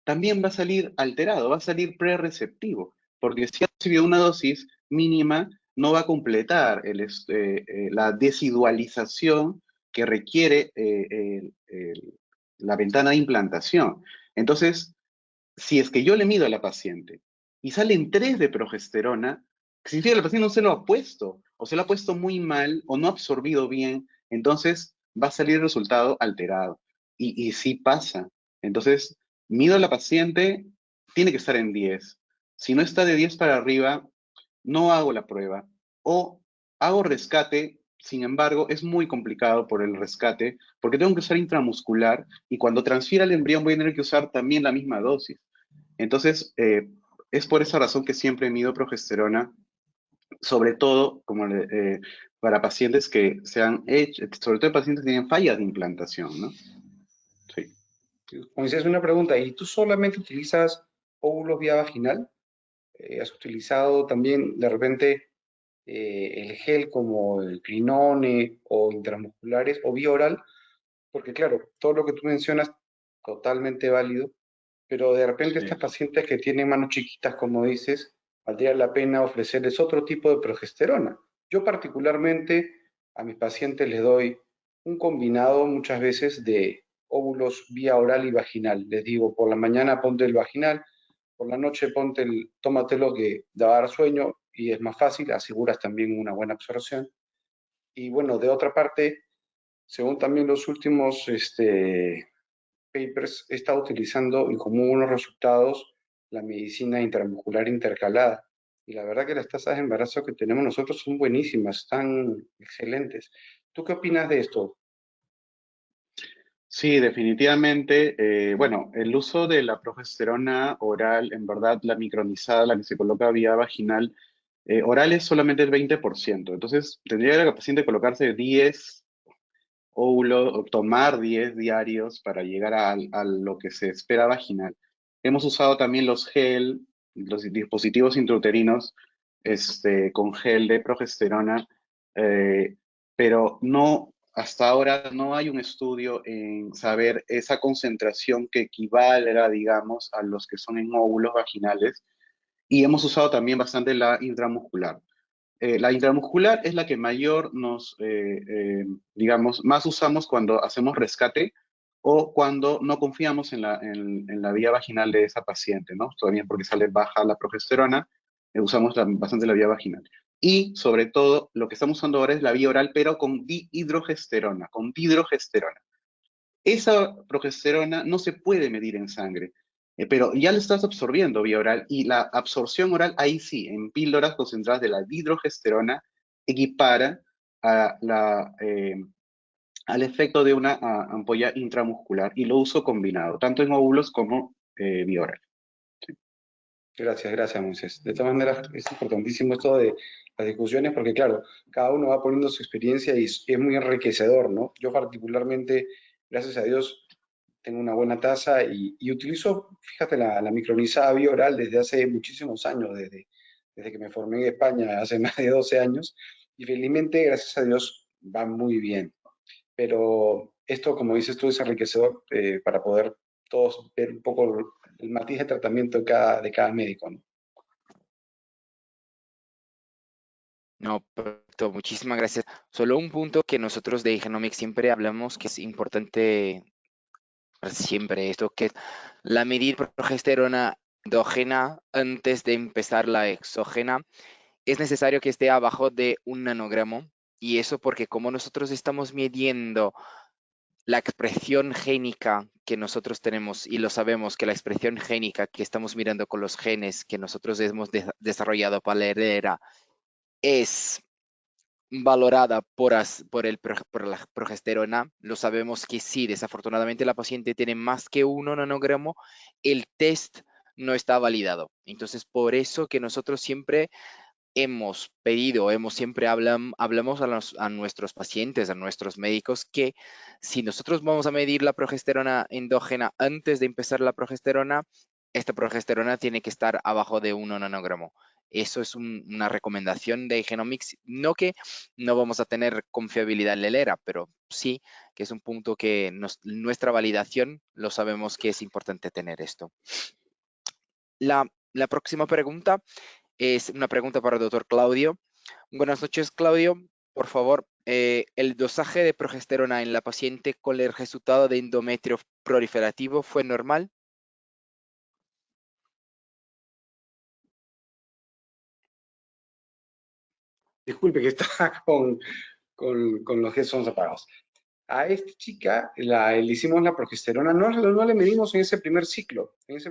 también va a salir alterado, va a salir prereceptivo, porque si ha recibido una dosis mínima, no va a completar la desidualización que requiere la ventana de implantación. Entonces, si es que yo le mido a la paciente y salen 3 de progesterona, significa que la paciente no se lo ha puesto, o se lo ha puesto muy mal, o no ha absorbido bien, entonces va a salir el resultado alterado. Y sí pasa. Entonces, mido a la paciente, tiene que estar en 10. Si no está de 10 para arriba, no hago la prueba. O hago rescate, sin embargo, es muy complicado por el rescate, porque tengo que usar intramuscular, y cuando transfiera el embrión voy a tener que usar también la misma dosis. Entonces, es por esa razón que siempre mido progesterona, sobre todo para pacientes que se han hecho, sobre todo pacientes que tienen fallas de implantación, ¿no? Sí. Moisés, una pregunta, ¿y tú solamente utilizas óvulos vía vaginal? ¿Has utilizado también de repente el gel como el Crinone o intramusculares o vía oral? Porque claro, todo lo que tú mencionas, totalmente válido, pero de repente estas Sí. pacientes que tienen manos chiquitas, como dices, valdría la pena ofrecerles otro tipo de progesterona. Yo particularmente a mis pacientes les doy un combinado muchas veces de óvulos vía oral y vaginal. Les digo, por la mañana ponte el vaginal, por la noche tómatelo que da a dar sueño y es más fácil, aseguras también una buena absorción. Y bueno, de otra parte, según también los últimos papers, he estado utilizando y como unos resultados la medicina intramuscular intercalada. Y la verdad que las tasas de embarazo que tenemos nosotros son buenísimas, están excelentes. ¿Tú qué opinas de esto? Sí, definitivamente. Bueno, el uso de la progesterona oral, en verdad, la micronizada, la que se coloca vía vaginal, oral es solamente el 20%. Entonces, tendría la paciente colocarse 10 óvulos o tomar 10 diarios para llegar a lo que se espera vaginal. Hemos usado también los gel, los dispositivos intrauterinos con gel de progesterona, eh, pero no, hasta ahora no hay un estudio en saber esa concentración que equivalga, digamos, a los que son en óvulos vaginales. Y hemos usado también bastante la intramuscular. La intramuscular es la que mayor digamos, más usamos cuando hacemos rescate o cuando no confiamos en la vía vaginal de esa paciente, ¿no? Todavía porque sale baja la progesterona, usamos bastante la vía vaginal. Y sobre todo, lo que estamos usando ahora es la vía oral, pero con dihidrogesterona, con dihidrogesterona. Esa progesterona no se puede medir en sangre, pero ya la estás absorbiendo vía oral, y la absorción oral, ahí sí, en píldoras concentradas de la dihidrogesterona, equipara al efecto de una ampolla intramuscular, y lo uso combinado, tanto en óvulos como vía oral. Gracias, gracias, Moisés. De todas maneras, es importantísimo esto de las discusiones porque, claro, cada uno va poniendo su experiencia y es muy enriquecedor, ¿no? Yo particularmente, gracias a Dios, tengo una buena tasa y utilizo, fíjate, la micronizada vía oral desde hace muchísimos años, desde que me formé en España hace más de 12 años, y felizmente, gracias a Dios, va muy bien. Pero esto, como dices tú, es enriquecedor para poder todos ver un poco el matiz de tratamiento de cada médico, ¿no? No, perfecto, muchísimas gracias. Solo un punto que nosotros de Genomics siempre hablamos que es importante siempre, esto que es la medir progesterona endógena antes de empezar la exógena, es necesario que esté abajo de 1 nanogramo, y eso porque como nosotros estamos midiendo la expresión génica que nosotros tenemos, y lo sabemos que la expresión génica que estamos mirando con los genes que nosotros hemos desarrollado para la heredera es valorada por la progesterona, lo sabemos que sí, desafortunadamente la paciente tiene más que 1 nanogramo, el test no está validado. Entonces, por eso que nosotros siempre hemos pedido, siempre hablamos a nuestros pacientes, a nuestros médicos, que si nosotros vamos a medir la progesterona endógena antes de empezar la progesterona, esta progesterona tiene que estar abajo de 1 nanogramo. Eso es una recomendación de Genomics, no que no vamos a tener confiabilidad en la ELERA, pero sí que es un punto que nuestra validación lo sabemos que es importante tener esto. La próxima pregunta es una pregunta para el doctor Claudio. Buenas noches, Claudio. Por favor, ¿el dosaje de progesterona en la paciente con el resultado de endometrio proliferativo fue normal? Disculpe que está con los headphones apagados. A esta chica le hicimos la progesterona, no le medimos en ese primer ciclo. En ese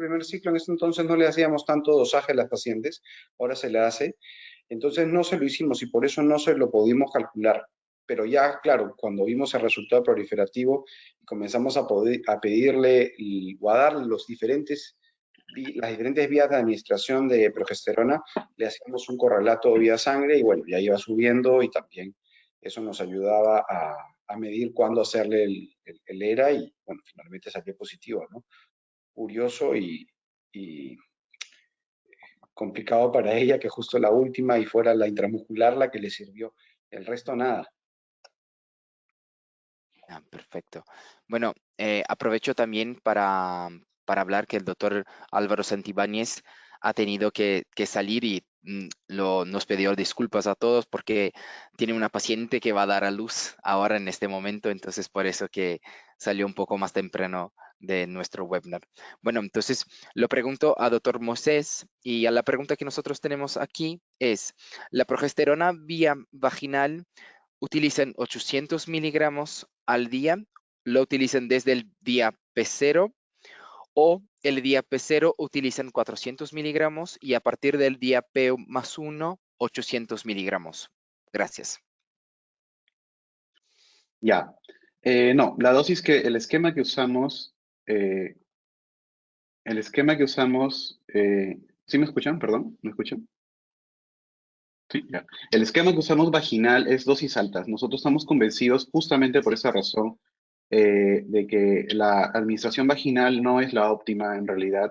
entonces no le hacíamos tanto dosaje a las pacientes, ahora se le hace. Entonces no se lo hicimos y por eso no se lo pudimos calcular. Pero ya, claro, cuando vimos el resultado proliferativo y comenzamos a pedirle o a darle las diferentes vías de administración de progesterona, le hacíamos un correlato vía sangre y bueno, ya iba subiendo y también eso nos ayudaba a medir cuándo hacerle el ERA y bueno, finalmente salió positivo, ¿no? Curioso y complicado para ella que justo la última y fuera la intramuscular la que le sirvió. El resto nada. Perfecto. Bueno, aprovecho también para hablar que el doctor Álvaro Santibáñez ha tenido que salir y nos pidió disculpas a todos porque tiene una paciente que va a dar a luz ahora en este momento, entonces por eso que salió un poco más temprano de nuestro webinar. Bueno, entonces lo pregunto a doctor Mosés y a la pregunta que nosotros tenemos aquí es, ¿la progesterona vía vaginal utilizan 800 miligramos al día? ¿Lo utilizan desde el día P0 o el día P0 utilizan 400 miligramos y a partir del día P+1, 800 miligramos? Gracias. Ya. No, la dosis el esquema que usamos, ¿sí me escuchan? Perdón, ¿me escuchan? Sí, ya. El esquema que usamos vaginal es dosis altas. Nosotros estamos convencidos justamente por esa razón de que la administración vaginal no es la óptima en realidad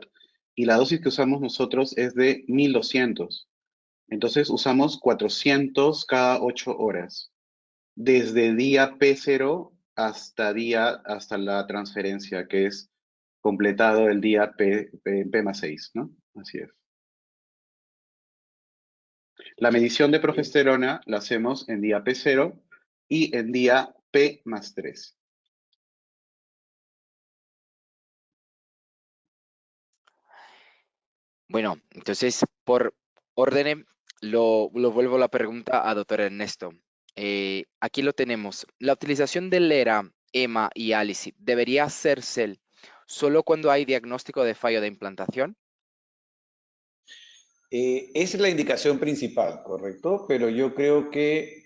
y la dosis que usamos nosotros es de 1200. Entonces usamos 400 cada 8 horas, desde día P0 hasta la transferencia, que es completado el día P+6, ¿no? Así es. La medición de progesterona la hacemos en día P0 y en día P+3. Bueno, entonces por orden lo vuelvo la pregunta a doctor Ernesto. Aquí lo tenemos. La utilización del ERA, EMA y ALICI debería hacerse solo cuando hay diagnóstico de fallo de implantación. Esa es la indicación principal, ¿correcto? Pero yo creo que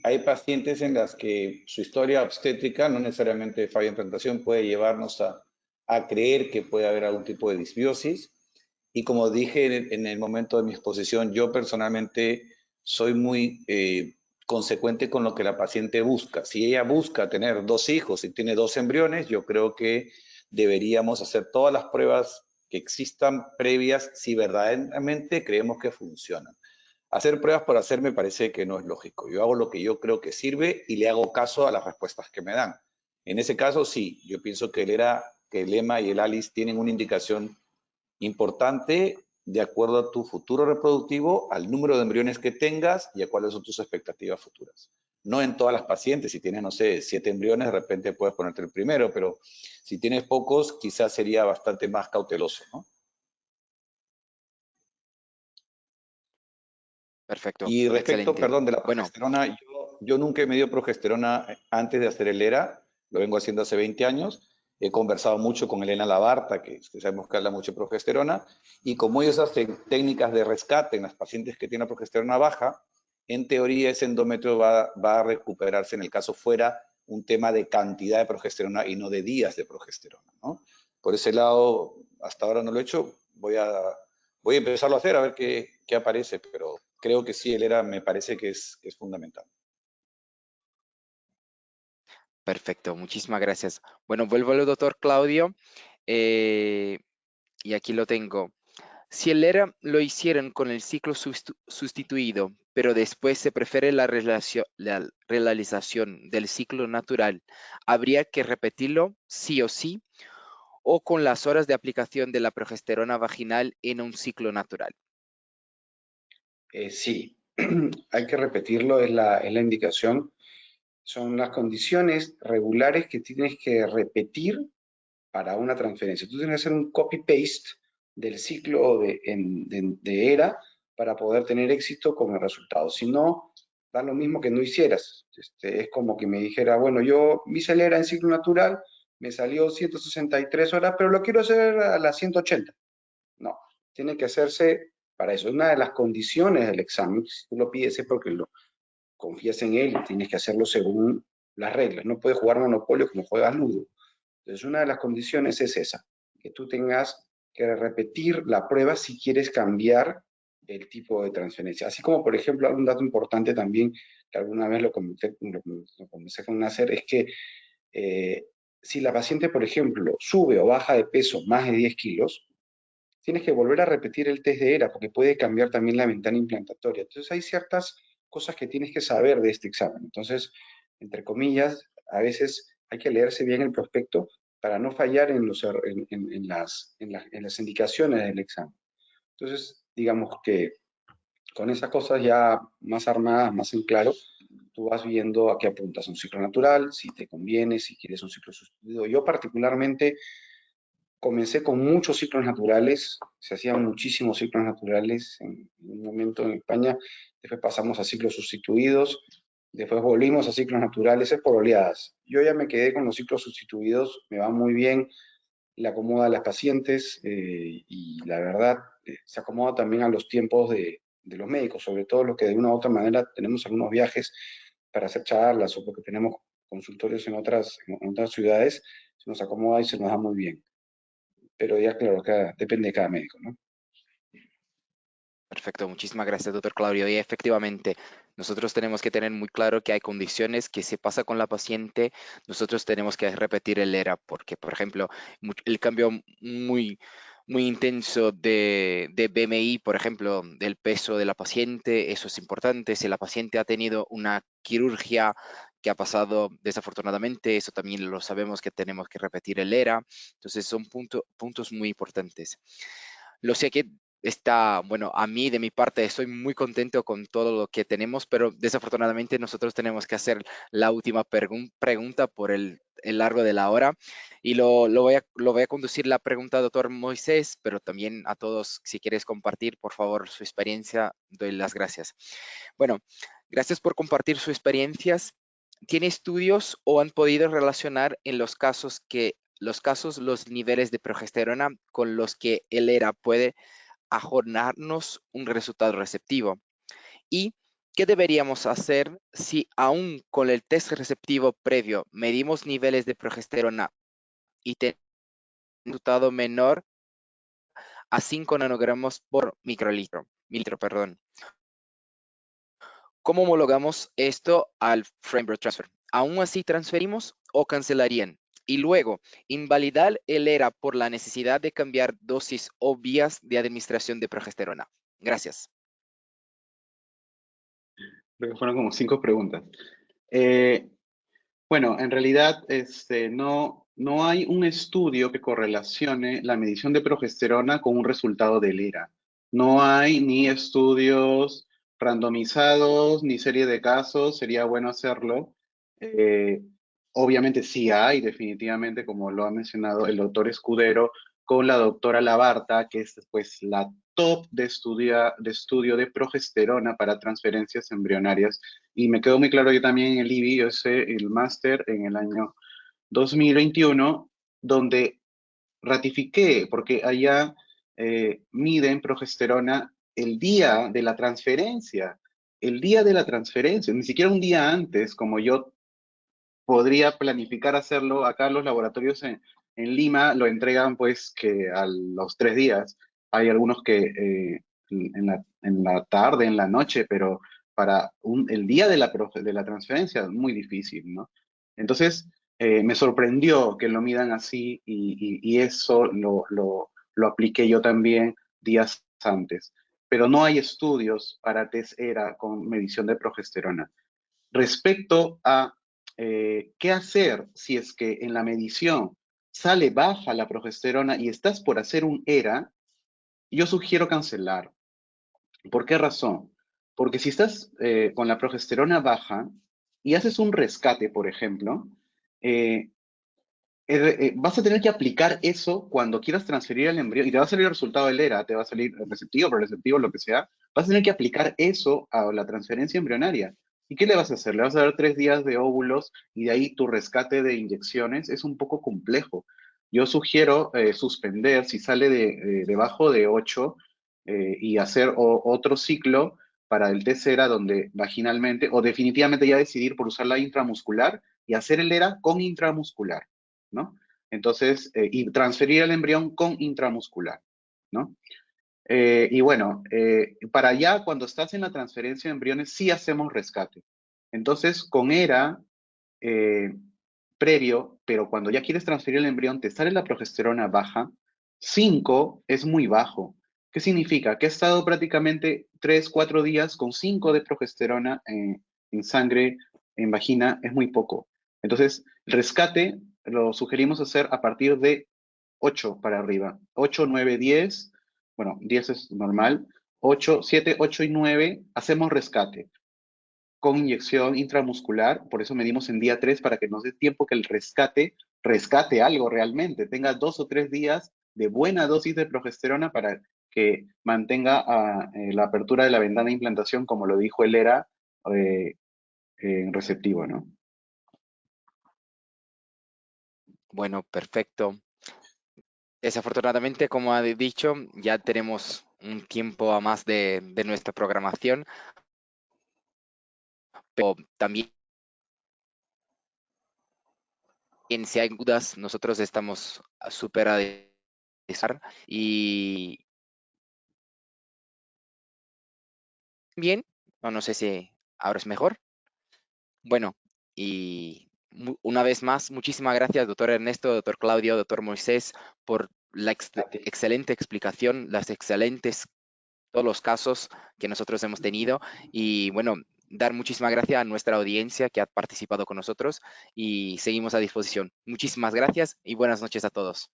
hay pacientes en las que su historia obstétrica, no necesariamente de fallo de implantación, puede llevarnos a creer que puede haber algún tipo de disbiosis. Y como dije en el momento de mi exposición, yo personalmente soy muy consecuente con lo que la paciente busca. Si ella busca tener 2 hijos y tiene 2 embriones, yo creo que deberíamos hacer todas las pruebas que existan previas si verdaderamente creemos que funcionan. Hacer pruebas por hacer me parece que no es lógico. Yo hago lo que yo creo que sirve y le hago caso a las respuestas que me dan. En ese caso, sí, yo pienso que el EMA y el ALICE tienen una indicación importante de acuerdo a tu futuro reproductivo, al número de embriones que tengas y a cuáles son tus expectativas futuras. No en todas las pacientes, si tienes, no sé, 7 embriones, de repente puedes ponerte el primero, pero si tienes pocos, quizás sería bastante más cauteloso, ¿no? Perfecto. Y respecto, Excelente. perdón, de la Bueno, progesterona, yo nunca he medido progesterona antes de hacer el ERA, lo vengo haciendo hace 20 años. He conversado mucho con Elena Labarta, que sabemos que habla mucho de progesterona, y como ellos hacen técnicas de rescate en las pacientes que tienen progesterona baja, en teoría ese endometrio va a recuperarse en el caso fuera un tema de cantidad de progesterona y no de días de progesterona, ¿no? Por ese lado, hasta ahora no lo he hecho, voy a empezarlo a hacer a ver qué aparece, pero creo que sí, el ERA me parece que es fundamental. Perfecto, muchísimas gracias. Bueno, vuelvo al doctor Claudio, y aquí lo tengo. Si el ERA lo hicieran con el ciclo sustituido, pero después se prefiere la realización del ciclo natural, ¿habría que repetirlo sí o sí? ¿O con las horas de aplicación de la progesterona vaginal en un ciclo natural? Sí, hay que repetirlo, es la indicación. Son las condiciones regulares que tienes que repetir para una transferencia. Tú tienes que hacer un copy-paste del ciclo de ERA para poder tener éxito con el resultado. Si no, da lo mismo que no hicieras. Es como que me dijera, bueno, yo hice el ERA en ciclo natural, me salió 163 horas, pero lo quiero hacer a las 180. No, tiene que hacerse para eso. Es una de las condiciones del examen. Si tú lo pides es porque confías en él y tienes que hacerlo según las reglas. No puedes jugar Monopolio como juegas Ludo. Entonces, una de las condiciones es esa, que tú tengas que repetir la prueba si quieres cambiar el tipo de transferencia. Así como, por ejemplo, un dato importante también, que alguna vez lo comenté con Nasser, es que si la paciente, por ejemplo, sube o baja de peso más de 10 kilos, tienes que volver a repetir el test de ERA porque puede cambiar también la ventana implantatoria. Entonces hay ciertas cosas que tienes que saber de este examen. Entonces, entre comillas, a veces hay que leerse bien el prospecto para no fallar en las indicaciones del examen. Entonces, digamos que con esas cosas ya más armadas, más en claro, tú vas viendo a qué apuntas, un ciclo natural, si te conviene, si quieres un ciclo sustituido. Yo particularmente comencé con muchos ciclos naturales, se hacían muchísimos ciclos naturales en un momento en España, después pasamos a ciclos sustituidos, después volvimos a ciclos naturales, es por oleadas. Yo ya me quedé con los ciclos sustituidos, me va muy bien, le acomoda a las pacientes y la verdad se acomoda también a los tiempos de los médicos, sobre todo los que de una u otra manera tenemos algunos viajes para hacer charlas o porque tenemos consultorios en otras ciudades, se nos acomoda y se nos da muy bien, pero ya claro, depende de cada médico, ¿no? Perfecto, muchísimas gracias, doctor Claudio. Y efectivamente, nosotros tenemos que tener muy claro que hay condiciones que se pasa con la paciente, nosotros tenemos que repetir el ERA, porque, por ejemplo, el cambio muy intenso de BMI, por ejemplo, del peso de la paciente, eso es importante. Si la paciente ha tenido una quirurgia que ha pasado desafortunadamente, eso también lo sabemos que tenemos que repetir el ERA. Entonces, son puntos muy importantes. Lo sé que está, bueno, a mí de mi parte estoy muy contento con todo lo que tenemos, pero desafortunadamente nosotros tenemos que hacer la última pregunta por el largo de la hora y lo voy a conducir la pregunta al doctor Moisés, pero también a todos, si quieres compartir, por favor, su experiencia, doy las gracias. Bueno, gracias por compartir sus experiencias. ¿Tiene estudios o han podido relacionar en los casos los niveles de progesterona con los que el ERA puede ajornarnos un resultado receptivo? ¿Y qué deberíamos hacer si aún con el test receptivo previo medimos niveles de progesterona y tenemos un resultado menor a 5 nanogramos por mililitro, perdón? ¿Cómo homologamos esto al Framework Transfer? ¿Aún así transferimos o cancelarían? Y luego, invalidar el ERA por la necesidad de cambiar dosis o vías de administración de progesterona. Gracias. Creo que fueron como 5 preguntas. Bueno, en realidad no hay un estudio que correlacione la medición de progesterona con un resultado del ERA. No hay ni estudios randomizados, ni serie de casos, sería bueno hacerlo. Obviamente sí hay, definitivamente, como lo ha mencionado el doctor Escudero, con la doctora Labarta, que es pues la top de estudio de progesterona para transferencias embrionarias. Y me quedó muy claro, yo también en el IBI, yo hice el máster en el año 2021, donde ratifiqué, porque allá miden progesterona el día de la transferencia, ni siquiera un día antes, como yo podría planificar hacerlo. Acá los laboratorios en Lima lo entregan pues que a los 3 días. Hay algunos que en la tarde, en la noche, pero para el día de la transferencia, muy difícil, ¿no? Entonces, me sorprendió que lo midan así y eso lo apliqué yo también días antes. Pero no hay estudios para test ERA con medición de progesterona. Respecto a qué hacer si es que en la medición sale baja la progesterona y estás por hacer un ERA, yo sugiero cancelar. ¿Por qué razón? Porque si estás con la progesterona baja y haces un rescate, por ejemplo, vas a tener que aplicar eso cuando quieras transferir el embrión y te va a salir el resultado del ERA, te va a salir receptivo, receptivo, lo que sea. Vas a tener que aplicar eso a la transferencia embrionaria. ¿Y qué le vas a hacer? Le vas a dar 3 días de óvulos y de ahí tu rescate de inyecciones. Es un poco complejo. Yo sugiero suspender si sale debajo de 8 y hacer otro ciclo para el test ERA donde vaginalmente o definitivamente ya decidir por usar la intramuscular y hacer el ERA con intramuscular, ¿no? Entonces, y transferir el embrión con intramuscular, ¿no? Y bueno, para allá, cuando estás en la transferencia de embriones, sí hacemos rescate. Entonces, con ERA previo, pero cuando ya quieres transferir el embrión, te sale la progesterona baja, 5 es muy bajo. ¿Qué significa? Que he estado prácticamente 3, 4 días con 5 de progesterona en sangre, en vagina, es muy poco. Entonces, el rescate lo sugerimos hacer a partir de 8 para arriba. 8, 9, 10. Bueno, 10 es normal. 8, 7, 8 y 9 hacemos rescate con inyección intramuscular. Por eso medimos en día 3 para que nos dé tiempo que el rescate algo realmente. Tenga 2 o 3 días de buena dosis de progesterona para que mantenga la apertura de la ventana de implantación, como lo dijo el ERA, receptivo, ¿no? Bueno, perfecto. Desafortunadamente, como ha dicho, ya tenemos un tiempo a más de nuestra programación, pero también si hay dudas, nosotros estamos súper a disposición y bien, no sé si ahora es mejor. Bueno, y una vez más, muchísimas gracias, doctor Ernesto, doctor Claudio, doctor Moisés, por la excelente explicación, todos los casos que nosotros hemos tenido. Y bueno, dar muchísimas gracias a nuestra audiencia que ha participado con nosotros y seguimos a disposición. Muchísimas gracias y buenas noches a todos.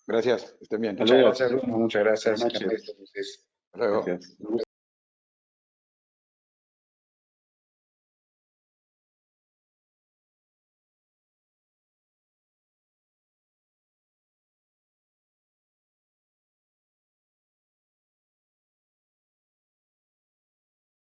Gracias, estén bien. Muchas gracias, Bruno. Muchas gracias. Buenas noches. Hasta luego. Gracias.